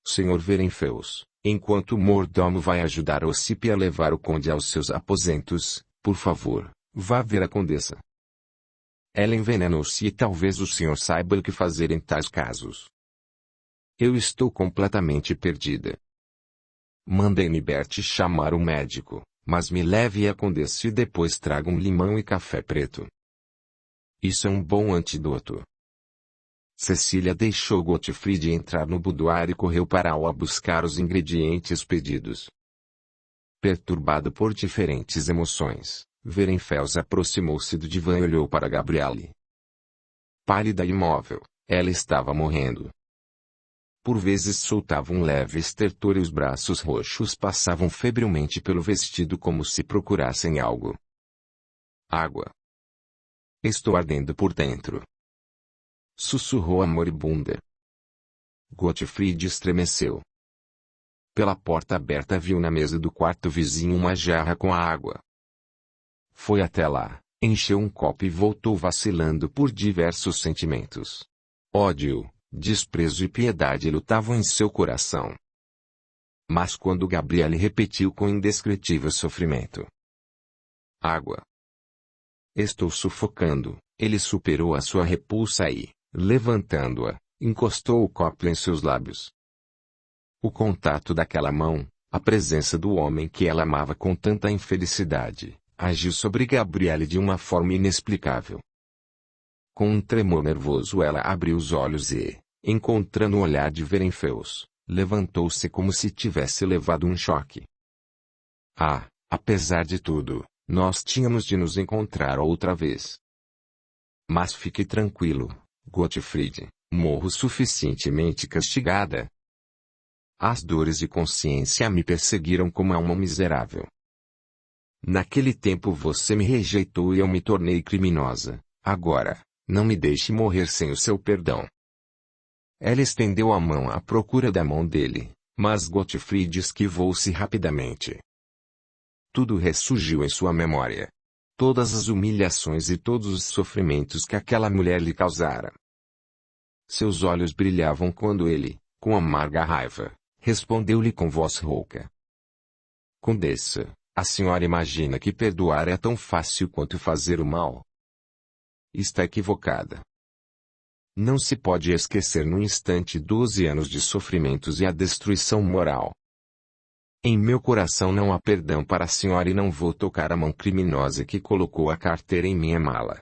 S1: Senhor Werenfels, enquanto o mordomo vai ajudar Ossip a levar o conde aos seus aposentos, por favor, vá ver a condessa. Ela envenenou-se e talvez o senhor saiba o que fazer em tais casos. Eu estou completamente perdida. Mandei Nibert chamar o médico, mas me leve a condessa e depois traga um limão e café preto. Isso é um bom antídoto. Cecília deixou Gottfried entrar no boudoir e correu para a buscar os ingredientes pedidos. Perturbado por diferentes emoções, Werenfels aproximou-se do divã e olhou para Gabriele. Pálida e imóvel, ela estava morrendo. Por vezes soltava um leve estertor e os braços roxos passavam febrilmente pelo vestido como se procurassem algo. Água. Estou ardendo por dentro. Sussurrou a moribunda. Gottfried estremeceu. Pela porta aberta viu na mesa do quarto vizinho uma jarra com a água. Foi até lá, encheu um copo e voltou vacilando por diversos sentimentos. Ódio, desprezo e piedade lutavam em seu coração. Mas quando Gabriele repetiu com indescritível sofrimento: Água. Estou sufocando, ele superou a sua repulsa e, levantando-a, encostou o copo em seus lábios. O contato daquela mão, a presença do homem que ela amava com tanta infelicidade, agiu sobre Gabriele de uma forma inexplicável. Com um tremor nervoso ela abriu os olhos e, encontrando o olhar de Werenfels, levantou-se como se tivesse levado um choque. Ah, apesar de tudo, nós tínhamos de nos encontrar outra vez. Mas fique tranquilo, Gottfried, morro suficientemente castigada. As dores de consciência me perseguiram como a uma miserável. Naquele tempo você me rejeitou e eu me tornei criminosa. Agora, não me deixe morrer sem o seu perdão. Ela estendeu a mão à procura da mão dele, mas Gottfried esquivou-se rapidamente. Tudo ressurgiu em sua memória. todas as humilhações e todos os sofrimentos que aquela mulher lhe causara. Seus olhos brilhavam quando ele, com amarga raiva, respondeu-lhe com voz rouca: Condessa, a senhora imagina que perdoar é tão fácil quanto fazer o mal? Está equivocada. Não se pode esquecer num instante 12 anos de sofrimentos e a destruição moral. Em meu coração não há perdão para a senhora e não vou tocar a mão criminosa que colocou a carteira em minha mala.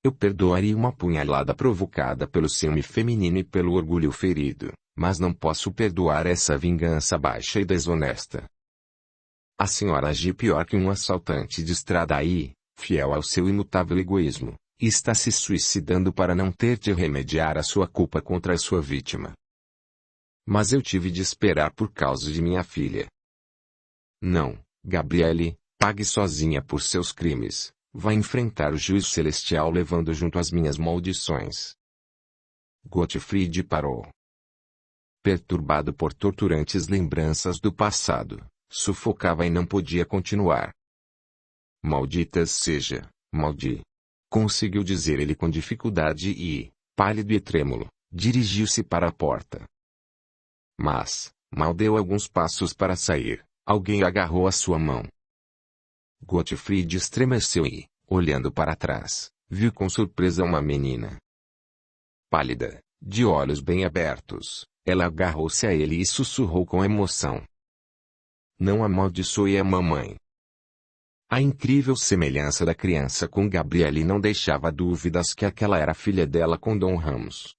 S1: Eu perdoaria uma punhalada provocada pelo ciúme feminino e pelo orgulho ferido, mas não posso perdoar essa vingança baixa e desonesta. A senhora agiu pior que um assaltante de estrada e, fiel ao seu imutável egoísmo, está se suicidando para não ter de remediar a sua culpa contra a sua vítima. Mas eu tive de esperar por causa de minha filha. Não, Gabriele, pague sozinha por seus crimes. Vai enfrentar o juízo celestial levando junto as minhas maldições. Gottfried parou. Perturbado por torturantes lembranças do passado, sufocava e não podia continuar. Maldita seja, maldi. Conseguiu dizer ele com dificuldade e, pálido e trêmulo, dirigiu-se para a porta. Mas, mal deu alguns passos para sair, alguém agarrou a sua mão. Gottfried estremeceu e, olhando para trás, viu com surpresa uma menina. Pálida, de olhos bem abertos, ela agarrou-se a ele e sussurrou com emoção: Não amaldiçoe a mamãe. A incrível semelhança da criança com Gabriele não deixava dúvidas que aquela era a filha dela com Dom Ramos.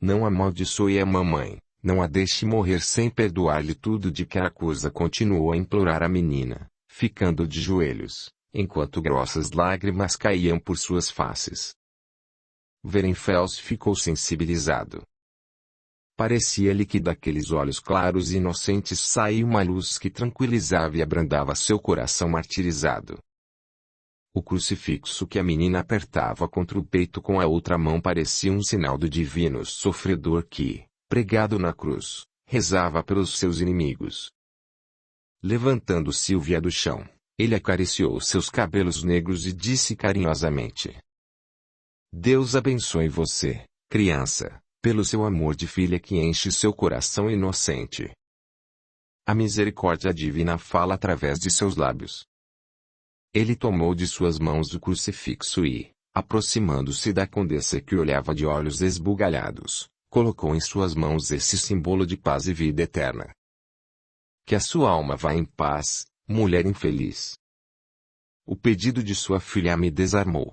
S1: Não amaldiçoe a mamãe, não a deixe morrer sem perdoar-lhe tudo de que a acusa, continuou a implorar a menina, ficando de joelhos, enquanto grossas lágrimas caíam por suas faces. Werenfels ficou sensibilizado. Parecia-lhe que daqueles olhos claros e inocentes saía uma luz que tranquilizava e abrandava seu coração martirizado. O crucifixo que a menina apertava contra o peito com a outra mão parecia um sinal do divino sofredor que, pregado na cruz, rezava pelos seus inimigos. Levantando Silvia do chão, ele acariciou seus cabelos negros e disse carinhosamente: Deus abençoe você, criança, pelo seu amor de filha que enche seu coração inocente. A misericórdia divina fala através de seus lábios. Ele tomou de suas mãos o crucifixo e, aproximando-se da condessa que olhava de olhos esbugalhados, colocou em suas mãos esse símbolo de paz e vida eterna. Que a sua alma vá em paz, mulher infeliz. O pedido de sua filha me desarmou.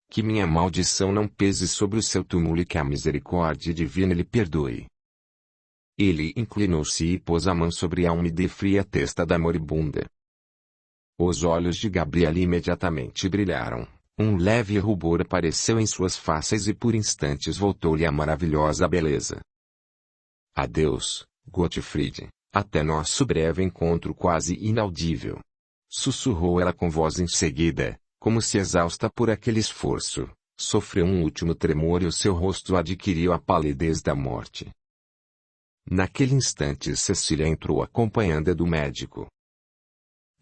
S1: Que minha maldição não pese sobre o seu túmulo e que a misericórdia divina lhe perdoe. Ele inclinou-se e pôs a mão sobre a úmida e fria testa da moribunda. Os olhos de Gabriele imediatamente brilharam, um leve rubor apareceu em suas faces e por instantes voltou-lhe a maravilhosa beleza. Adeus, Gottfried, até nosso breve encontro quase inaudível. Sussurrou ela com voz em seguida, como se exausta por aquele esforço, sofreu um último tremor e o seu rosto adquiriu a palidez da morte. Naquele instante Cecília entrou acompanhada do médico.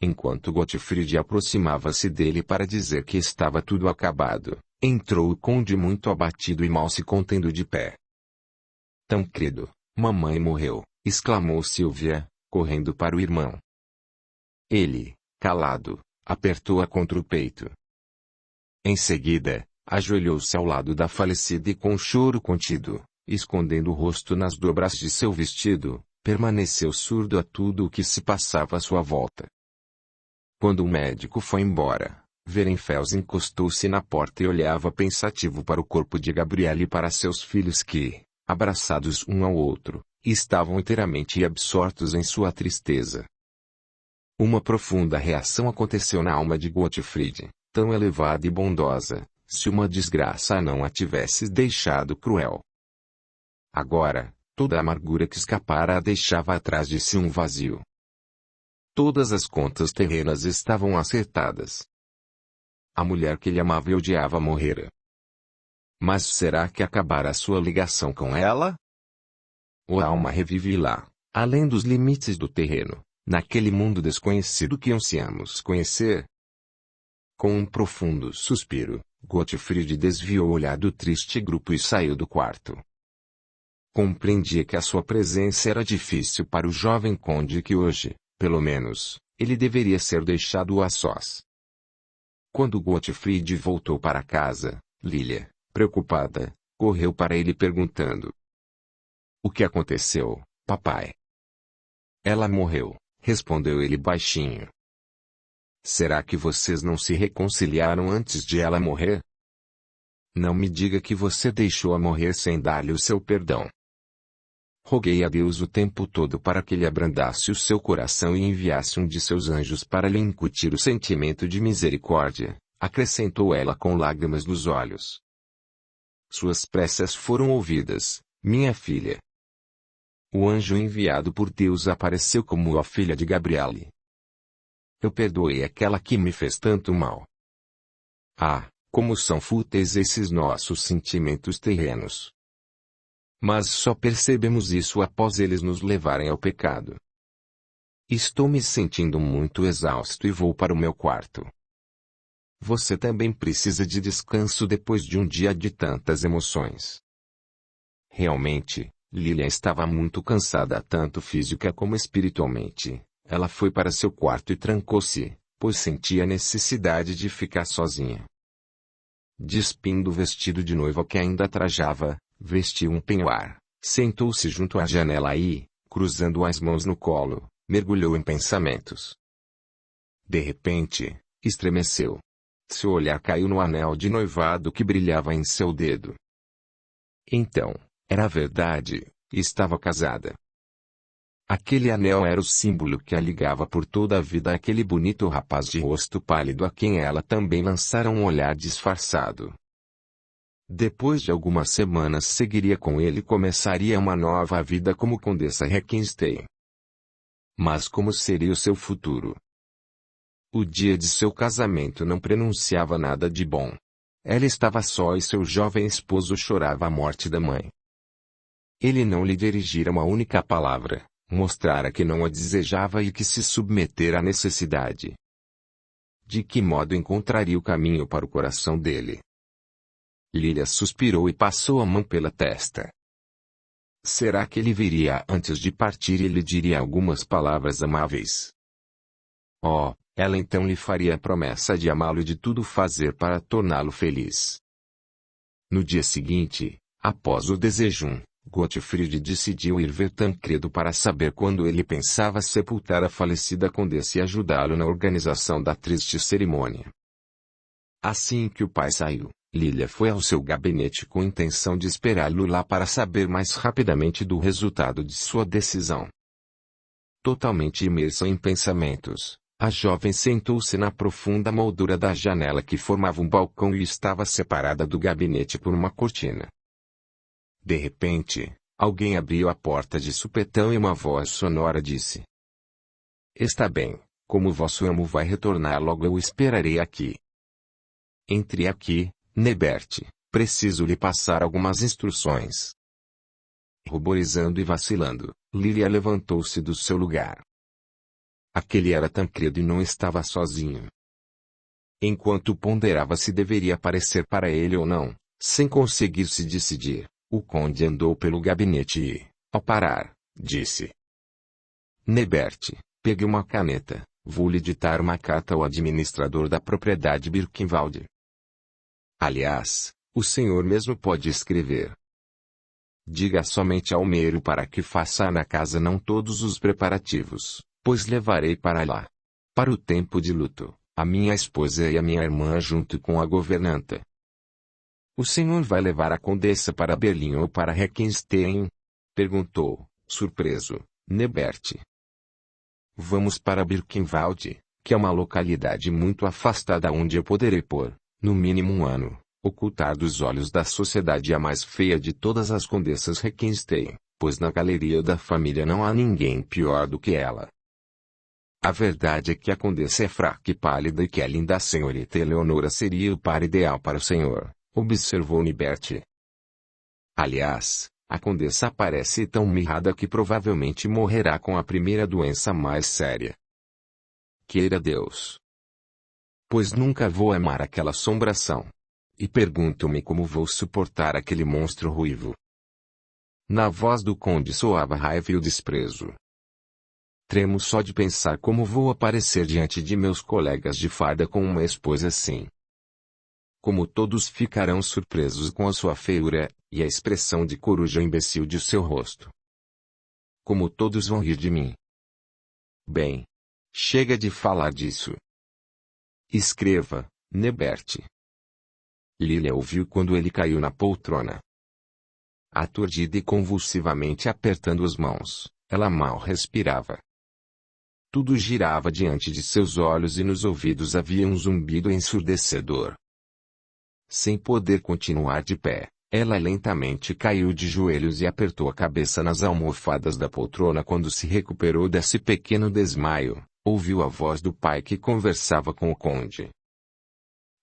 S1: Enquanto Gottfried aproximava-se dele para dizer que estava tudo acabado, entrou o conde muito abatido e mal se contendo de pé. Tancredo, mamãe morreu, exclamou Silvia, correndo para o irmão. Ele, calado, apertou-a contra o peito. Em seguida, ajoelhou-se ao lado da falecida e com choro contido, escondendo o rosto nas dobras de seu vestido, permaneceu surdo a tudo o que se passava à sua volta. Quando o médico foi embora, Werenfels encostou-se na porta e olhava pensativo para o corpo de Gabriele e para seus filhos que, abraçados um ao outro, estavam inteiramente absortos em sua tristeza. Uma profunda reação aconteceu na alma de Gottfried, tão elevada e bondosa, se uma desgraça não a tivesse deixado cruel. Agora, toda a amargura que escapara a deixava atrás de si um vazio. Todas as contas terrenas estavam acertadas. A mulher que ele amava e odiava morrera. Mas será que acabara a sua ligação com ela? Ou a alma revive lá, além dos limites do terreno, naquele mundo desconhecido que ansiamos conhecer? Com um profundo suspiro, Gottfried desviou o olhar do triste grupo e saiu do quarto. Compreendia que a sua presença era difícil para o jovem conde e que hoje, pelo menos, ele deveria ser deixado a sós. Quando Gottfried voltou para casa, Lilia, preocupada, correu para ele perguntando: "O que aconteceu, papai?" "Ela morreu", respondeu ele baixinho. "Será que vocês não se reconciliaram antes de ela morrer?" "Não me diga que você deixou-a morrer sem dar-lhe o seu perdão." "Roguei a Deus o tempo todo para que lhe abrandasse o seu coração e enviasse um de seus anjos para lhe incutir o sentimento de misericórdia", acrescentou ela com lágrimas nos olhos. "Suas preces foram ouvidas, minha filha." O anjo enviado por Deus apareceu como a filha de Gabriele. "Eu perdoei aquela que me fez tanto mal." Ah, como são fúteis esses nossos sentimentos terrenos! Mas só percebemos isso após eles nos levarem ao pecado. Estou me sentindo muito exausto e vou para o meu quarto. Você também precisa de descanso depois de um dia de tantas emoções. Realmente, Lilia estava muito cansada tanto física como espiritualmente. Ela foi para seu quarto e trancou-se, pois sentia a necessidade de ficar sozinha. Despindo o vestido de noiva que ainda trajava, vestiu um penhoar, sentou-se junto à janela e, cruzando as mãos no colo, mergulhou em pensamentos. De repente, estremeceu. Seu olhar caiu no anel de noivado que brilhava em seu dedo. Então, era verdade, estava casada. Aquele anel era o símbolo que a ligava por toda a vida àquele bonito rapaz de rosto pálido a quem ela também lançara um olhar disfarçado. Depois de algumas semanas seguiria com ele e começaria uma nova vida como Condessa Regenstein. Mas como seria o seu futuro? O dia de seu casamento não prenunciava nada de bom. Ela estava só e seu jovem esposo chorava a morte da mãe. Ele não lhe dirigira uma única palavra, mostrara que não a desejava e que se submetera à necessidade. De que modo encontraria o caminho para o coração dele? Lilia suspirou e passou a mão pela testa. Será que ele viria antes de partir e lhe diria algumas palavras amáveis? Oh, ela então lhe faria a promessa de amá-lo e de tudo fazer para torná-lo feliz. No dia seguinte, após o desejum, Gottfried decidiu ir ver Tancredo para saber quando ele pensava sepultar a falecida condessa e ajudá-lo na organização da triste cerimônia. Assim que o pai saiu, Lilia foi ao seu gabinete com intenção de esperá-lo lá para saber mais rapidamente do resultado de sua decisão. Totalmente imersa em pensamentos, a jovem sentou-se na profunda moldura da janela que formava um balcão e estava separada do gabinete por uma cortina. De repente, alguém abriu a porta de supetão e uma voz sonora disse: "Está bem, como vosso amo vai retornar logo, eu esperarei aqui." "Entre aqui, Nebert, preciso lhe passar algumas instruções." Ruborizando e vacilando, Lilia levantou-se do seu lugar. Aquele era Tancredo e não estava sozinho. Enquanto ponderava se deveria aparecer para ele ou não, sem conseguir se decidir, o conde andou pelo gabinete e, ao parar, disse: "Nebert, pegue uma caneta, vou lhe ditar uma carta ao administrador da propriedade Birkenwald. Aliás, o senhor mesmo pode escrever. Diga somente ao meiro para que faça na casa não todos os preparativos, pois levarei para lá, para o tempo de luto, a minha esposa e a minha irmã junto com a governanta." "O senhor vai levar a condessa para Berlim ou para Regenstein?" perguntou, surpreso, Nebert. "Vamos para Birkenwald, que é uma localidade muito afastada onde eu poderei por, no mínimo um ano, ocultar dos olhos da sociedade a mais feia de todas as condessas Regenstein, pois na galeria da família não há ninguém pior do que ela. A verdade é que a condessa é fraca e pálida e que a linda senhorita Eleonora seria o par ideal para o senhor", observou Nebert. "Aliás, a condessa parece tão mirrada que provavelmente morrerá com a primeira doença mais séria. Queira Deus." pois nunca vou amar aquela assombração. E pergunto-me como vou suportar aquele monstro ruivo. Na voz do conde soava raiva e o desprezo. Tremo só de pensar como vou aparecer diante de meus colegas de farda com uma esposa assim. Como todos ficarão surpresos com a sua feiura, e a expressão de coruja imbecil de seu rosto. Como todos vão rir de mim. Bem. Chega de falar disso. Escreva, Nebert. Lilia ouviu quando ele caiu na poltrona. Aturdida e convulsivamente apertando as mãos, ela mal respirava. Tudo girava diante de seus olhos e nos ouvidos havia um zumbido ensurdecedor. Sem poder continuar de pé, ela lentamente caiu de joelhos e apertou a cabeça nas almofadas da poltrona. Quando se recuperou desse pequeno desmaio, ouviu a voz do pai que conversava com o conde.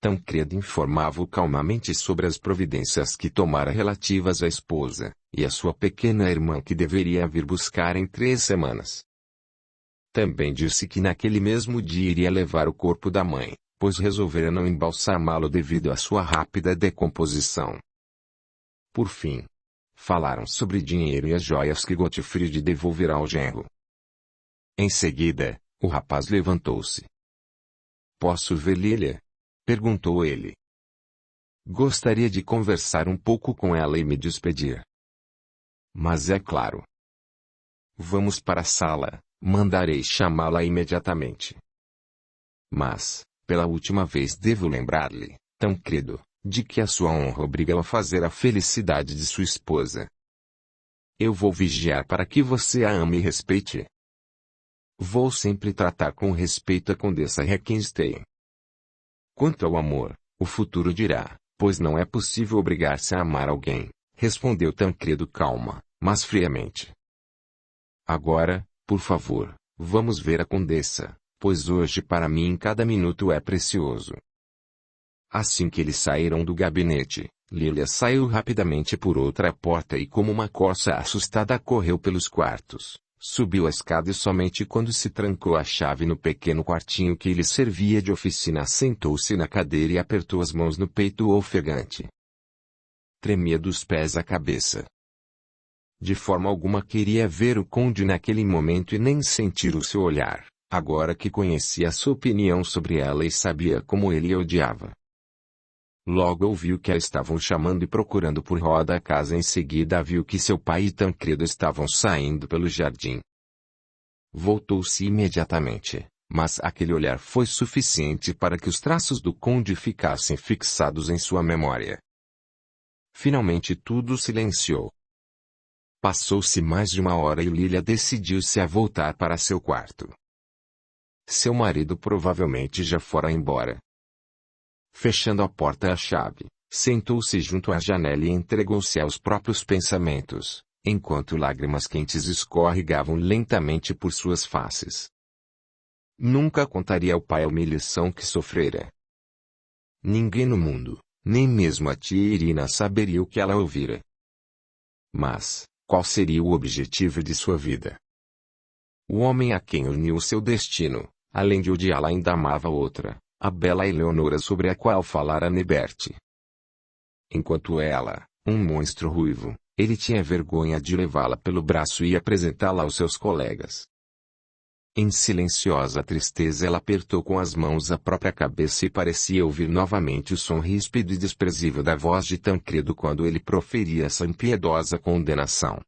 S1: Tancredo informava-o calmamente sobre as providências que tomara relativas à esposa, e à sua pequena irmã que deveria vir buscar em 3 semanas. Também disse que naquele mesmo dia iria levar o corpo da mãe, pois resolvera não embalsamá-lo devido à sua rápida decomposição. Por fim, falaram sobre dinheiro e as joias que Gottfried devolverá ao genro. Em seguida, o rapaz levantou-se. Posso ver Lilia? Perguntou ele. Gostaria de conversar um pouco com ela e me despedir. Mas é claro. Vamos para a sala, mandarei chamá-la imediatamente. Mas, pela última vez devo lembrar-lhe, Tancredo, de que a sua honra obriga-o a fazer a felicidade de sua esposa. Eu vou vigiar para que você a ame e respeite. Vou sempre tratar com respeito a Condessa Requenstein. Quanto ao amor, o futuro dirá, pois não é possível obrigar-se a amar alguém, respondeu Tancredo calma, mas friamente. Agora, por favor, vamos ver a Condessa, pois hoje para mim cada minuto é precioso. Assim que eles saíram do gabinete, Lilia saiu rapidamente por outra porta e como uma corça assustada correu pelos quartos. Subiu a escada e somente quando se trancou a chave no pequeno quartinho que lhe servia de oficina sentou-se na cadeira e apertou as mãos no peito ofegante. Tremia dos pés à cabeça. De forma alguma queria ver o conde naquele momento e nem sentir o seu olhar, agora que conhecia sua opinião sobre ela e sabia como ele a odiava. Logo ouviu que a estavam chamando e procurando por roda a casa. Em seguida viu que seu pai e Tancredo estavam saindo pelo jardim. Voltou-se imediatamente, mas aquele olhar foi suficiente para que os traços do conde ficassem fixados em sua memória. Finalmente tudo silenciou. Passou-se mais de 1 hora e Lilia decidiu-se a voltar para seu quarto. Seu marido provavelmente já fora embora. Fechando a porta à chave, sentou-se junto à janela e entregou-se aos próprios pensamentos, enquanto lágrimas quentes escorregavam lentamente por suas faces. Nunca contaria ao pai a humilhação que sofrera. Ninguém no mundo, nem mesmo a tia Irina saberia o que ela ouvira. Mas, qual seria o objetivo de sua vida? O homem a quem uniu seu destino, além de odiá-la ainda amava outra. A bela Eleonora sobre a qual falara Nebert. Enquanto ela, um monstro ruivo, ele tinha vergonha de levá-la pelo braço e apresentá-la aos seus colegas. Em silenciosa tristeza ela apertou com as mãos a própria cabeça e parecia ouvir novamente o som ríspido e desprezível da voz de Tancredo quando ele proferia essa impiedosa condenação.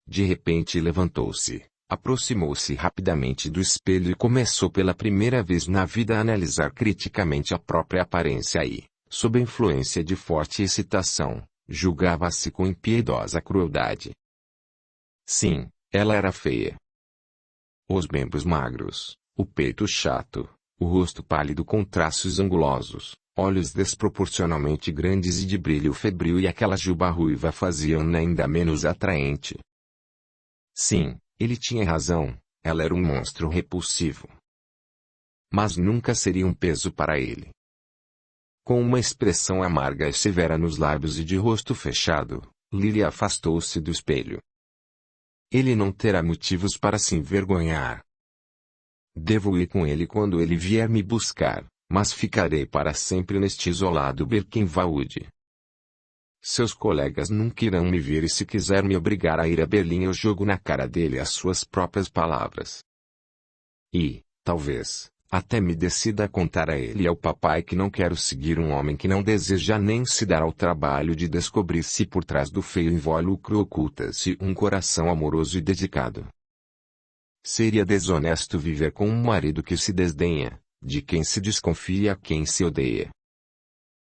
S1: De repente levantou-se. Aproximou-se rapidamente do espelho e começou pela primeira vez na vida a analisar criticamente a própria aparência e, sob a influência de forte excitação, julgava-se com impiedosa crueldade. Sim, ela era feia. Os membros magros, o peito chato, o rosto pálido com traços angulosos, olhos desproporcionalmente grandes e de brilho febril e aquela juba ruiva faziam-na ainda menos atraente. Sim. Ele tinha razão, ela era um monstro repulsivo. Mas nunca seria um peso para ele. Com uma expressão amarga e severa nos lábios e de rosto fechado, Lilia afastou-se do espelho. Ele não terá motivos para se envergonhar. Devo ir com ele quando ele vier me buscar, mas ficarei para sempre neste isolado Birkenwald. Seus colegas nunca irão me ver e se quiser me obrigar a ir a Berlim eu jogo na cara dele as suas próprias palavras. E, talvez, até me decida a contar a ele e ao papai que não quero seguir um homem que não deseja nem se dar ao trabalho de descobrir se por trás do feio invólucro oculta-se um coração amoroso e dedicado. Seria desonesto viver com um marido que se desdenha, de quem se desconfia e a quem se odeia.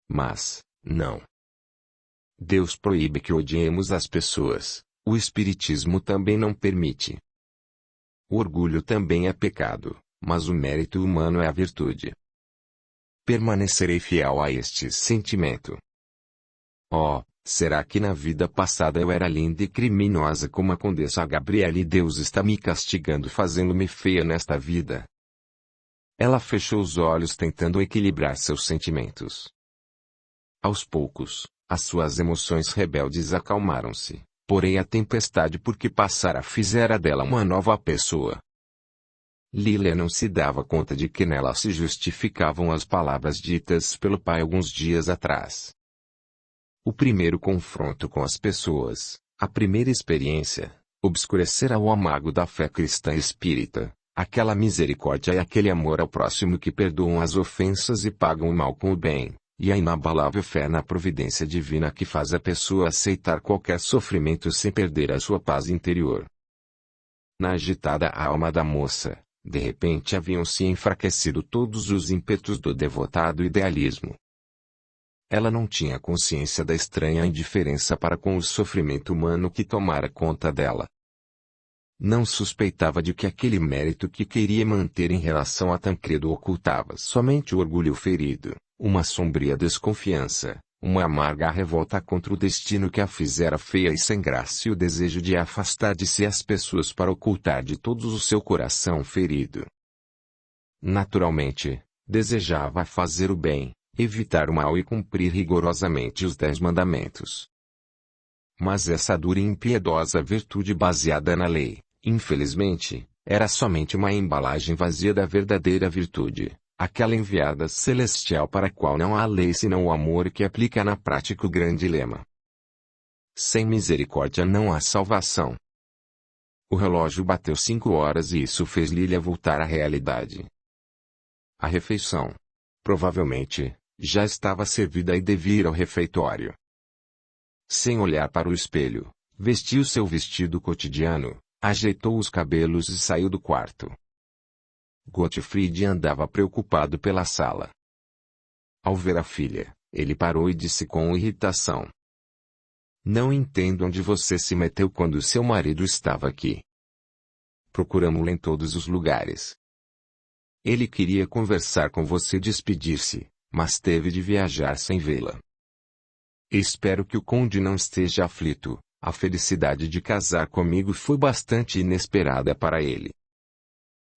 S1: Mas, não. Deus proíbe que odiemos as pessoas, o Espiritismo também não permite. O orgulho também é pecado, mas o mérito humano é a virtude. Permanecerei fiel a este sentimento. Oh, será que na vida passada eu era linda e criminosa como a Condessa Gabriela e Deus está me castigando fazendo-me feia nesta vida? Ela fechou os olhos tentando equilibrar seus sentimentos. Aos poucos, as suas emoções rebeldes acalmaram-se, porém a tempestade por que passara fizera dela uma nova pessoa. Lilia não se dava conta de que nela se justificavam as palavras ditas pelo pai alguns dias atrás. O primeiro confronto com as pessoas, a primeira experiência, obscurecera o amago da fé cristã espírita, aquela misericórdia e aquele amor ao próximo que perdoam as ofensas e pagam o mal com o bem, e a inabalável fé na providência divina que faz a pessoa aceitar qualquer sofrimento sem perder a sua paz interior. Na agitada alma da moça, de repente haviam se enfraquecido todos os ímpetos do devotado idealismo. Ela não tinha consciência da estranha indiferença para com o sofrimento humano que tomara conta dela. Não suspeitava de que aquele mérito que queria manter em relação a Tancredo ocultava somente o orgulho ferido, uma sombria desconfiança, uma amarga revolta contra o destino que a fizera feia e sem graça e o desejo de afastar de si as pessoas para ocultar de todos o seu coração ferido. Naturalmente, desejava fazer o bem, evitar o mal e cumprir rigorosamente os 10 mandamentos. Mas essa dura e impiedosa virtude baseada na lei, infelizmente, era somente uma embalagem vazia da verdadeira virtude, aquela enviada celestial para a qual não há lei senão o amor que aplica na prática o grande lema. Sem misericórdia não há salvação. O relógio bateu 5 horas e isso fez Lilia voltar à realidade. A refeição, provavelmente, já estava servida e devia ir ao refeitório. Sem olhar para o espelho, vestiu seu vestido cotidiano, ajeitou os cabelos e saiu do quarto. Gottfried andava preocupado pela sala. Ao ver a filha, ele parou e disse com irritação: "Não entendo onde você se meteu quando seu marido estava aqui. Procuramos-lo em todos os lugares. Ele queria conversar com você e despedir-se, mas teve de viajar sem vê-la. Espero que o conde não esteja aflito. A felicidade de casar comigo foi bastante inesperada para ele."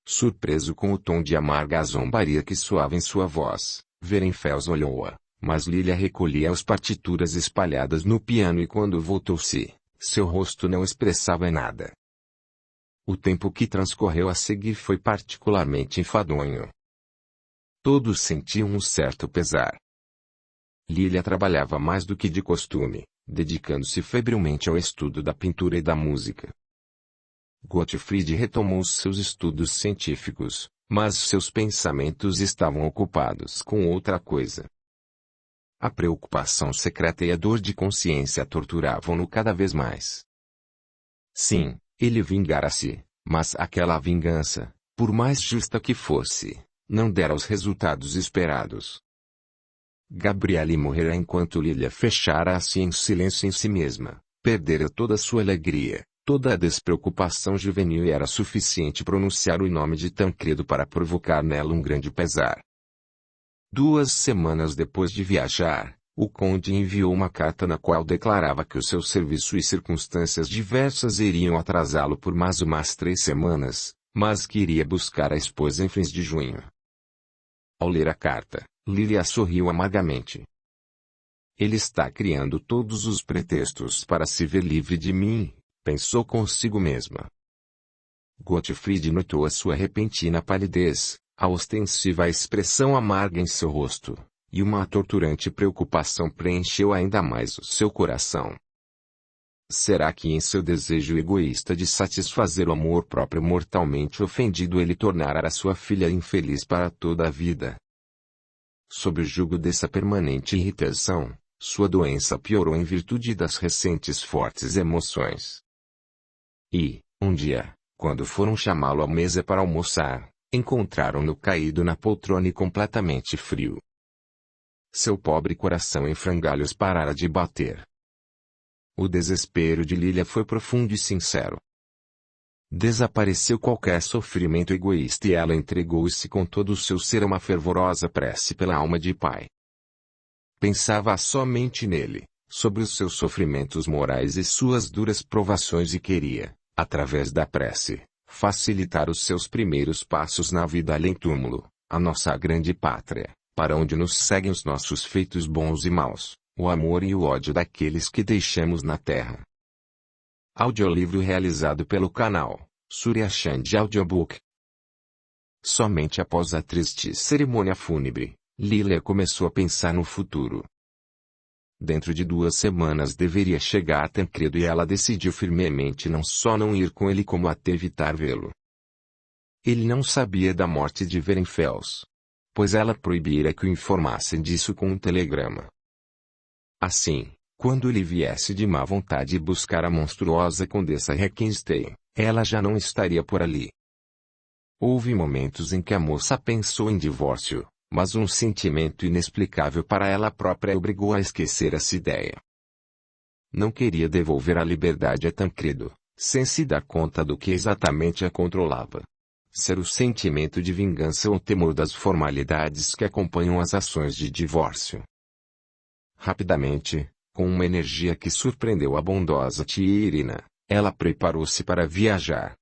S1: Surpreso com o tom de amarga zombaria que soava em sua voz, Verenfels olhou-a, mas Lilia recolhia as partituras espalhadas no piano e quando voltou-se, seu rosto não expressava nada. O tempo que transcorreu a seguir foi particularmente enfadonho. Todos sentiam um certo pesar. Lilia trabalhava mais do que de costume, dedicando-se febrilmente ao estudo da pintura e da música. Gottfried retomou seus estudos científicos, mas seus pensamentos estavam ocupados com outra coisa. A preocupação secreta e a dor de consciência torturavam-no cada vez mais. Sim, ele vingara-se, mas aquela vingança, por mais justa que fosse, não dera os resultados esperados. Gabriele morrera enquanto Lilia fechara-se em silêncio em si mesma, perdera toda a sua alegria, toda a despreocupação juvenil e era suficiente pronunciar o nome de Tancredo para provocar nela um grande pesar. 2 semanas depois de viajar, o conde enviou uma carta na qual declarava que o seu serviço e circunstâncias diversas iriam atrasá-lo por mais umas 3 semanas, mas que iria buscar a esposa em fins de junho. Ao ler a carta, Lilia sorriu amargamente. Ele está criando todos os pretextos para se ver livre de mim, pensou consigo mesma. Gottfried notou a sua repentina palidez, a ostensiva expressão amarga em seu rosto, e uma torturante preocupação preencheu ainda mais o seu coração. Será que em seu desejo egoísta de satisfazer o amor próprio mortalmente ofendido ele tornara a sua filha infeliz para toda a vida? Sob o jugo dessa permanente irritação, sua doença piorou em virtude das recentes fortes emoções. E, um dia, quando foram chamá-lo à mesa para almoçar, encontraram-no caído na poltrona e completamente frio. Seu pobre coração em frangalhos parara de bater. O desespero de Lilia foi profundo e sincero. Desapareceu qualquer sofrimento egoísta e ela entregou-se com todo o seu ser a uma fervorosa prece pela alma de pai. Pensava somente nele, sobre os seus sofrimentos morais e suas duras provações e queria, através da prece, facilitar os seus primeiros passos na vida além-túmulo, a nossa grande pátria, para onde nos seguem os nossos feitos bons e maus, o amor e o ódio daqueles que deixamos na terra. Audiolivro realizado pelo canal Surya Chand Audiobook. Somente após a triste cerimônia fúnebre, Lilia começou a pensar no futuro. Dentro de 2 semanas deveria chegar Tancredo e ela decidiu firmemente não só não ir com ele como até evitar vê-lo. Ele não sabia da morte de Werenfels, pois ela proibira que o informassem disso com um telegrama. Assim, quando ele viesse de má vontade buscar a monstruosa Condessa Regenstein, ela já não estaria por ali. Houve momentos em que a moça pensou em divórcio, mas um sentimento inexplicável para ela própria a obrigou a esquecer essa ideia. Não queria devolver a liberdade a Tancredo, sem se dar conta do que exatamente a controlava. Ser o sentimento de vingança ou o temor das formalidades que acompanham as ações de divórcio. Rapidamente, com uma energia que surpreendeu a bondosa tia Irina, ela preparou-se para viajar.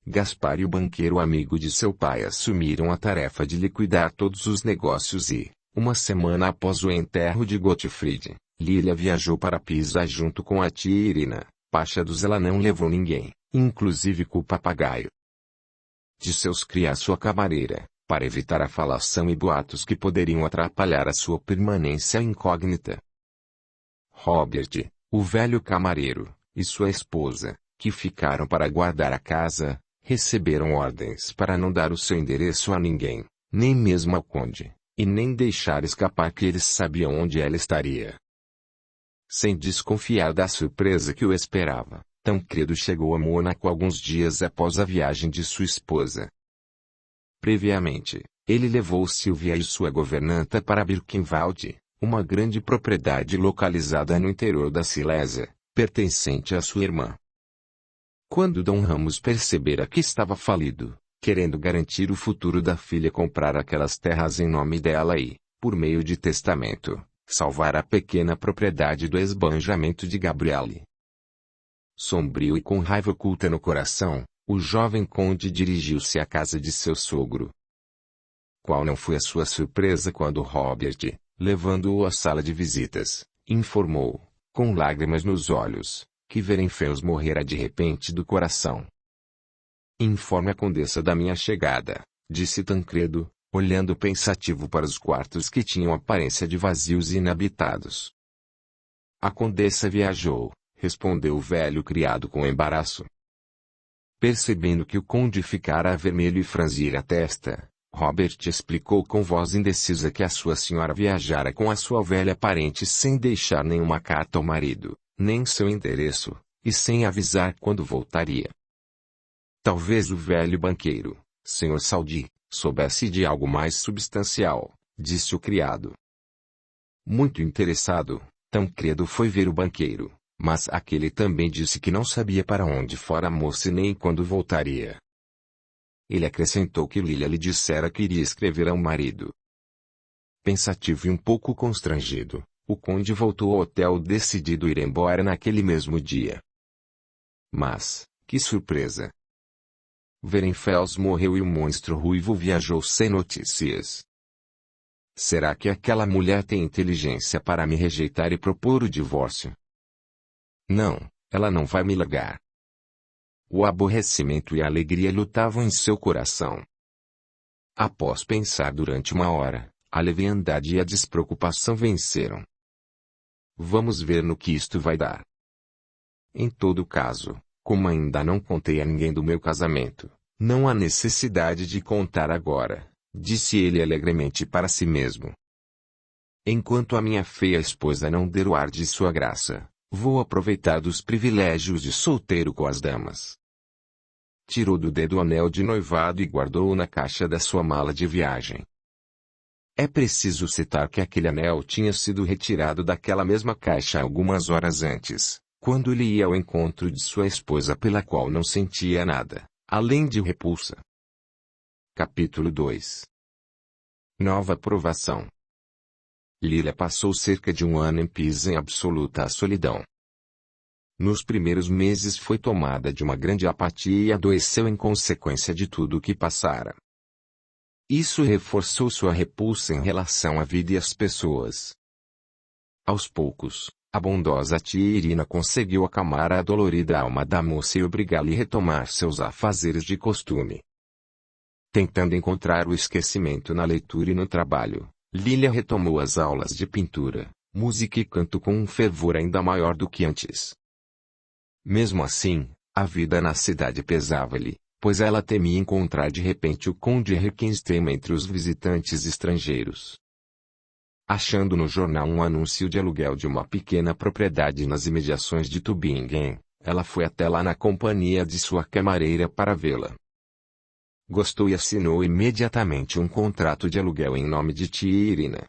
S1: Gaspar e o banqueiro amigo de seu pai assumiram a tarefa de liquidar todos os negócios e, uma semana após o enterro de Gottfried, Lilia viajou para Pisa junto com a tia Irina. Pachados ela não levou ninguém, inclusive com o papagaio de seus cria sua camareira, para evitar a falação e boatos que poderiam atrapalhar a sua permanência incógnita. Robert, o velho camareiro, e sua esposa, que ficaram para guardar a casa, receberam ordens para não dar o seu endereço a ninguém, nem mesmo ao conde, e nem deixar escapar que eles sabiam onde ela estaria. Sem desconfiar da surpresa que o esperava, Tancredo chegou a Mônaco alguns dias após a viagem de sua esposa. Previamente, ele levou Silvia e sua governanta para Birkenwald, uma grande propriedade localizada no interior da Silésia, pertencente à sua irmã. Quando Dom Ramos percebera que estava falido, querendo garantir o futuro da filha, comprar aquelas terras em nome dela e, por meio de testamento, salvar a pequena propriedade do esbanjamento de Gabriele. Sombrio e com raiva oculta no coração, o jovem conde dirigiu-se à casa de seu sogro. Qual não foi a sua surpresa quando Robert, levando-o à sala de visitas, informou, com lágrimas nos olhos, que Werenfels morrera de repente do coração. Informe a condessa da minha chegada, disse Tancredo, olhando pensativo para os quartos que tinham aparência de vazios e inabitados. A condessa viajou, respondeu o velho criado com embaraço. Percebendo que o conde ficara vermelho e franzira a testa, Robert explicou com voz indecisa que a sua senhora viajara com a sua velha parente sem deixar nenhuma carta ao marido, nem seu endereço, e sem avisar quando voltaria. Talvez o velho banqueiro, Sr. Saldi, soubesse de algo mais substancial, disse o criado. Muito interessado, Tancredo foi ver o banqueiro, mas aquele também disse que não sabia para onde fora a moça e nem quando voltaria. Ele acrescentou que Lilia lhe dissera que iria escrever ao marido. Pensativo e um pouco constrangido, o conde voltou ao hotel decidido a ir embora naquele mesmo dia. Mas, que surpresa! Werenfels morreu e o monstro ruivo viajou sem notícias. Será que aquela mulher tem inteligência para me rejeitar e propor o divórcio? Não, ela não vai me largar. O aborrecimento e a alegria lutavam em seu coração. Após pensar durante uma hora, a leviandade e a despreocupação venceram. Vamos ver no que isto vai dar. Em todo caso, como ainda não contei a ninguém do meu casamento, não há necessidade de contar agora, disse ele alegremente para si mesmo. Enquanto a minha feia esposa não der o ar de sua graça, vou aproveitar dos privilégios de solteiro com as damas. Tirou do dedo o anel de noivado e guardou-o na caixa da sua mala de viagem. É preciso citar que aquele anel tinha sido retirado daquela mesma caixa algumas horas antes, quando ele ia ao encontro de sua esposa pela qual não sentia nada, além de repulsa. Capítulo 2. Nova provação. Lilia passou cerca de um ano em Pisa em absoluta solidão. Nos primeiros meses foi tomada de uma grande apatia e adoeceu em consequência de tudo o que passara. Isso reforçou sua repulsa em relação à vida e às pessoas. Aos poucos, a bondosa tia Irina conseguiu acalmar a dolorida alma da moça e obrigá-la a retomar seus afazeres de costume. Tentando encontrar o esquecimento na leitura e no trabalho, Lilia retomou as aulas de pintura, música e canto com um fervor ainda maior do que antes. Mesmo assim, a vida na cidade pesava-lhe, pois ela temia encontrar de repente o conde Requenstein entre os visitantes estrangeiros. Achando no jornal um anúncio de aluguel de uma pequena propriedade nas imediações de Tübingen, ela foi até lá na companhia de sua camareira para vê-la. Gostou e assinou imediatamente um contrato de aluguel em nome de tia Irina,